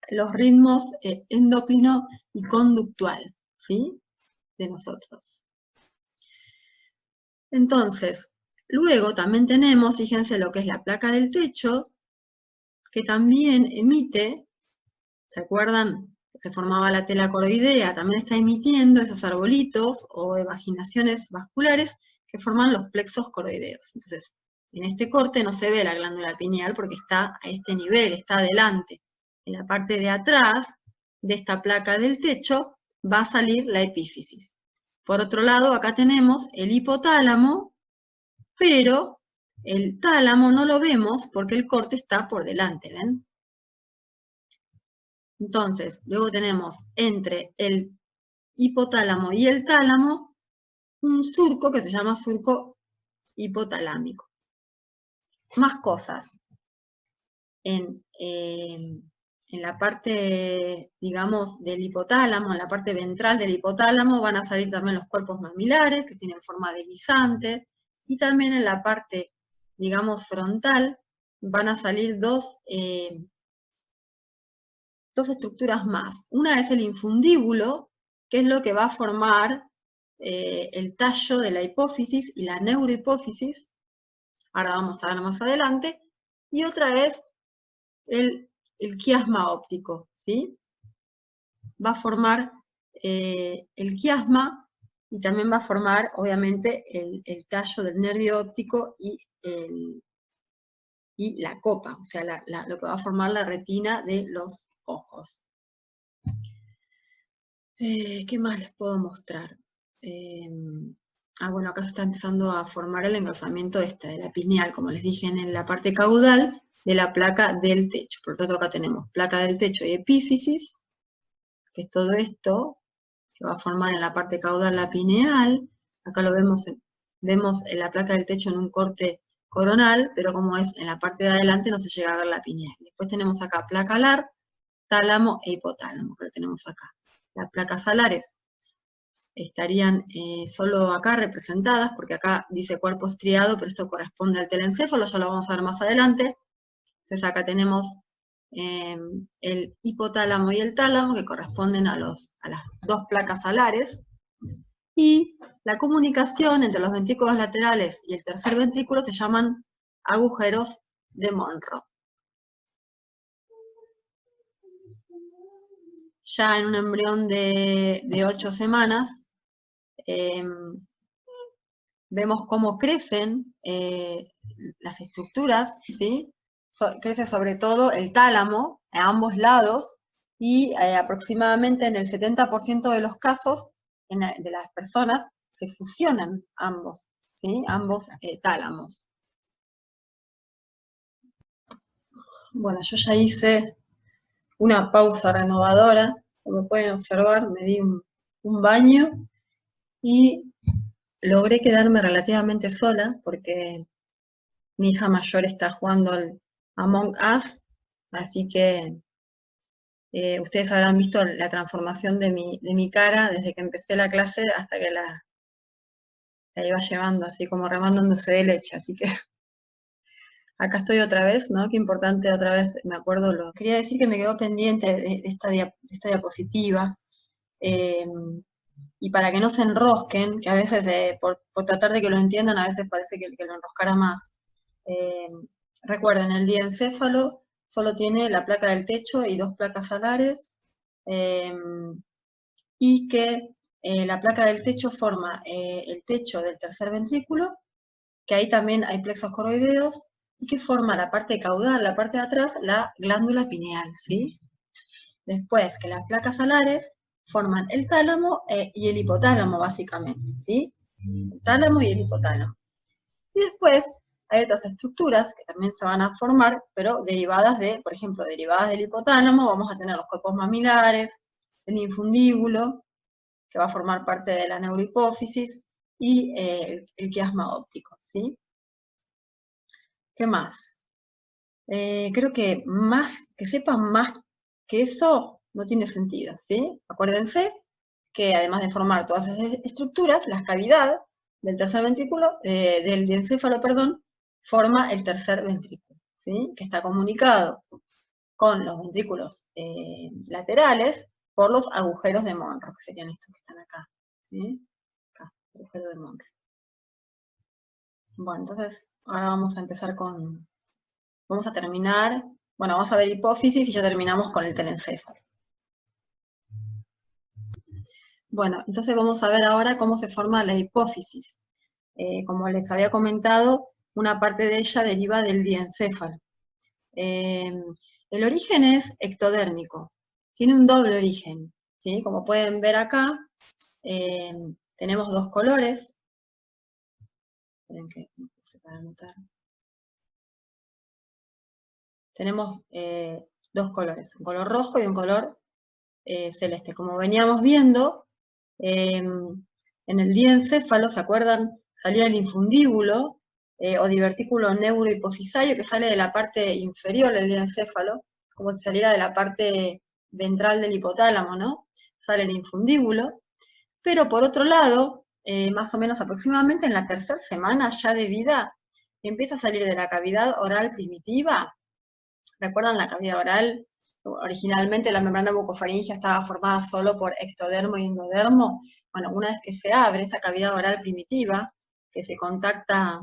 los ritmos endocrino y conductual, ¿sí? De nosotros. Entonces, luego también tenemos, fíjense lo que es la placa del techo, que también emite, ¿se acuerdan? Se formaba la tela coroidea, también está emitiendo esos arbolitos o evaginaciones vasculares que forman los plexos coroideos. Entonces, en este corte no se ve la glándula pineal porque está a este nivel, está adelante. En la parte de atrás de esta placa del techo va a salir la epífisis. Por otro lado, acá tenemos el hipotálamo, pero el tálamo no lo vemos porque el corte está por delante, ¿ven? Entonces, luego tenemos entre el hipotálamo y el tálamo un surco que se llama surco hipotalámico. Más cosas. En la parte, digamos, del hipotálamo, en la parte ventral del hipotálamo, van a salir también los cuerpos mamilares, que tienen forma de guisantes, y también en la parte, digamos, frontal, van a salir dos estructuras más. Una es el infundíbulo, que es lo que va a formar el tallo de la hipófisis y la neurohipófisis, ahora vamos a ver más adelante, y otra es el quiasma óptico, ¿sí? Va a formar el quiasma y también va a formar, obviamente, el tallo del nervio óptico y la copa, o sea, lo que va a formar la retina de los ojos. ¿Qué más les puedo mostrar? Bueno, acá se está empezando a formar el engrosamiento de la pineal, como les dije, en la parte caudal de la placa del techo. Por lo tanto, acá tenemos placa del techo y epífisis, que es todo esto, que va a formar en la parte caudal la pineal. Acá lo vemos en la placa del techo en un corte coronal, pero como es en la parte de adelante no se llega a ver la pineal. Después tenemos acá placa alar, tálamo e hipotálamo, que lo tenemos acá. Las placas alares estarían solo acá representadas, porque acá dice cuerpo estriado, pero esto corresponde al telencéfalo, ya lo vamos a ver más adelante. Entonces acá tenemos el hipotálamo y el tálamo, que corresponden a las dos placas alares, y la comunicación entre los ventrículos laterales y el tercer ventrículo se llaman agujeros de Monro. Ya en un embrión de 8 semanas, vemos cómo crecen las estructuras, ¿sí? Crece sobre todo el tálamo a ambos lados y aproximadamente en el 70% de los casos de las personas se fusionan ambos, ¿sí? Ambos tálamos. Bueno, yo ya hice una pausa renovadora, como pueden observar, me di un baño y logré quedarme relativamente sola porque mi hija mayor está jugando al Among Us, así que ustedes habrán visto la transformación de mi cara desde que empecé la clase hasta que la iba llevando, así como remándose de leche, así que acá estoy otra vez, ¿no? Qué importante otra vez, me acuerdo Quería decir que me quedó pendiente de esta diapositiva, y para que no se enrosquen, que a veces por tratar de que lo entiendan, a veces parece que lo enroscara más. Recuerden, el diencéfalo solo tiene la placa del techo y dos placas alares, y que la placa del techo forma el techo del tercer ventrículo, que ahí también hay plexos coroideos, y que forma la parte caudal, la parte de atrás, la glándula pineal, ¿sí? Después que las placas alares forman el tálamo y el hipotálamo, básicamente, ¿sí? El tálamo y el hipotálamo. Y después hay otras estructuras que también se van a formar, pero derivadas de, por ejemplo, derivadas del hipotálamo, vamos a tener los cuerpos mamilares, el infundíbulo, que va a formar parte de la neurohipófisis, y el quiasma óptico, ¿sí? ¿Qué más? Creo que sepan más que eso no tiene sentido, ¿sí? Acuérdense que además de formar todas esas estructuras, la cavidad del tercer ventrículo, del encéfalo, perdón, forma el tercer ventrículo, ¿sí? Que está comunicado con los ventrículos laterales por los agujeros de Monro, que serían estos que están acá, ¿sí? Acá, agujero de Monro. Bueno, entonces ahora vamos a empezar vamos a terminar, bueno, vamos a ver hipófisis y ya terminamos con el telencéfalo. Bueno, entonces vamos a ver ahora cómo se forma la hipófisis. Como les había comentado, una parte de ella deriva del diencéfalo. El origen es ectodérmico, tiene un doble origen, ¿sí? Como pueden ver acá, tenemos dos colores. Esperen que me puse para anotar. Tenemos dos colores, un color rojo y un color celeste. Como veníamos viendo, en el diencéfalo, ¿se acuerdan? Salía el infundíbulo, o divertículo neurohipofisario, que sale de la parte inferior del diencéfalo, como si saliera de la parte ventral del hipotálamo, ¿no? Sale el infundíbulo. Pero por otro lado, más o menos aproximadamente en la tercera semana ya de vida, empieza a salir de la cavidad oral primitiva. ¿Recuerdan la cavidad oral? Originalmente la membrana bucofaringea estaba formada solo por ectodermo y endodermo. Bueno, una vez que se abre esa cavidad oral primitiva, que se contacta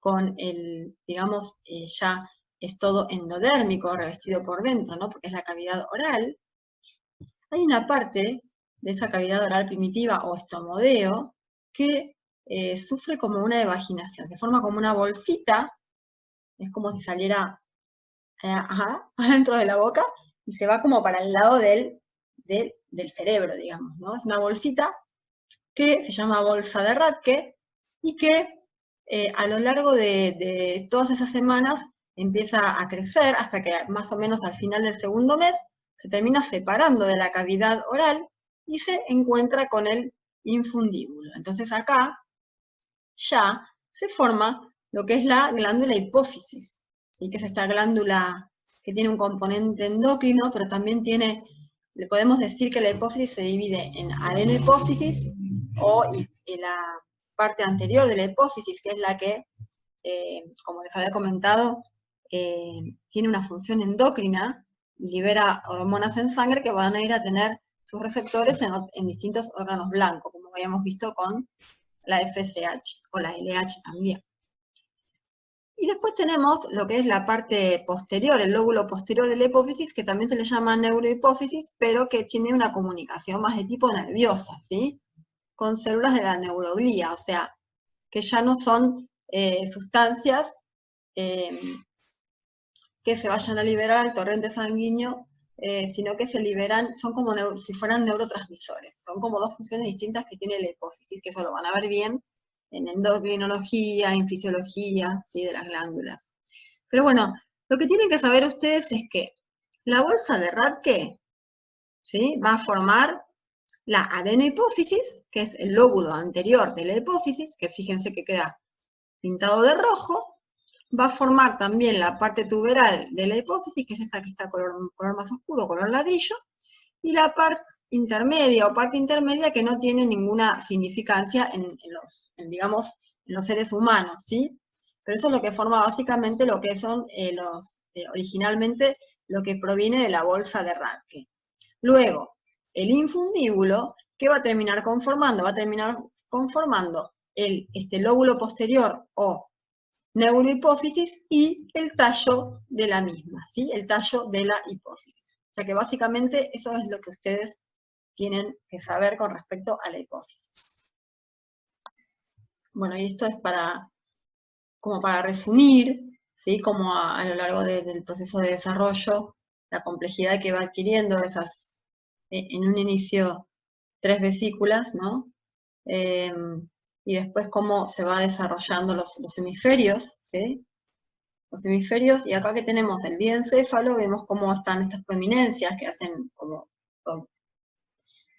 con el, digamos, ya es todo endodérmico, revestido por dentro, ¿no? Porque es la cavidad oral. Hay una parte de esa cavidad oral primitiva o estomodeo que sufre como una evaginación, se forma como una bolsita, es como si saliera adentro de la boca, y se va como para el lado del cerebro, digamos, ¿no? Es una bolsita que se llama bolsa de Rathke, y que a lo largo de todas esas semanas empieza a crecer hasta que más o menos al final del segundo mes se termina separando de la cavidad oral y se encuentra con el infundíbulo. Entonces acá ya se forma lo que es la glándula hipófisis, ¿sí? Que es esta glándula que tiene un componente endocrino, pero también tiene, le podemos decir que la hipófisis se divide en adenohipófisis o en la parte anterior de la hipófisis, que es la que, como les había comentado, tiene una función endocrina y libera hormonas en sangre que van a ir a tener sus receptores en distintos órganos blancos, como habíamos visto con la FSH o la LH también. Y después tenemos lo que es la parte posterior, el lóbulo posterior de la hipófisis, que también se le llama neurohipófisis, pero que tiene una comunicación más de tipo nerviosa, ¿sí? Con células de la neuroglía, o sea, que ya no son sustancias que se vayan a liberar al torrente sanguíneo, sino que se liberan, son como si fueran neurotransmisores. Son como dos funciones distintas que tiene la hipófisis, que eso lo van a ver bien en endocrinología, en fisiología, ¿sí? De las glándulas. Pero bueno, lo que tienen que saber ustedes es que la bolsa de Rathke, ¿sí? Va a formar la adenohipófisis, que es el lóbulo anterior de la hipófisis, que fíjense que queda pintado de rojo. Va a formar también la parte tuberal de la hipófisis, que es esta que está color más oscuro, color ladrillo, y la parte intermedia o parte intermedia que no tiene ninguna significancia en los seres humanos, ¿sí? Pero eso es lo que forma básicamente lo que son originalmente lo que proviene de la bolsa de Rathke. Luego, el infundíbulo, ¿qué va a terminar conformando? Va a terminar conformando este lóbulo posterior o neurohipófisis y el tallo de la misma, ¿sí? El tallo de la hipófisis. O sea que básicamente eso es lo que ustedes tienen que saber con respecto a la hipófisis. Bueno, y esto es como para resumir, ¿sí? Como a lo largo del proceso de desarrollo, la complejidad que va adquiriendo esas, en un inicio, 3 vesículas, ¿no? y después cómo se va desarrollando los hemisferios, ¿sí? Los hemisferios, y acá que tenemos el diencéfalo, vemos cómo están estas prominencias que hacen como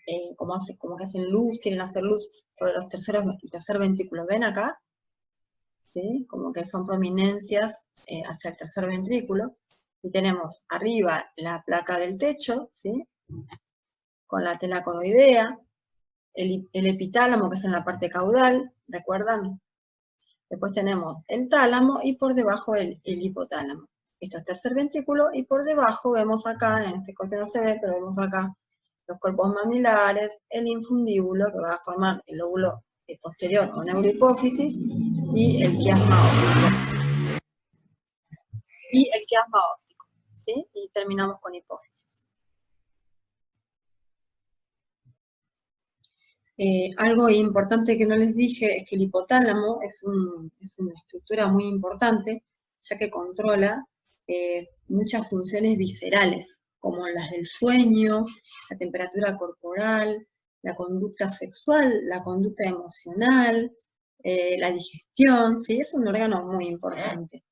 que hacen luz, quieren hacer luz sobre el tercer ventrículo. ¿Ven acá? ¿Sí? Como que son prominencias hacia el tercer ventrículo. Y tenemos arriba la placa del techo, ¿sí? Con la tela coroidea, el epitálamo, que es en la parte caudal, ¿recuerdan? Después tenemos el tálamo y por debajo el hipotálamo. Esto es tercer ventrículo y por debajo vemos acá, en este corte no se ve, pero vemos acá los cuerpos mamilares, el infundíbulo que va a formar el lóbulo posterior o neurohipófisis y el quiasma óptico. ¿Sí? Y terminamos con hipófisis. Algo importante que no les dije es que el hipotálamo es una estructura muy importante, ya que controla muchas funciones viscerales, como las del sueño, la temperatura corporal, la conducta sexual, la conducta emocional, la digestión, ¿sí? Es un órgano muy importante.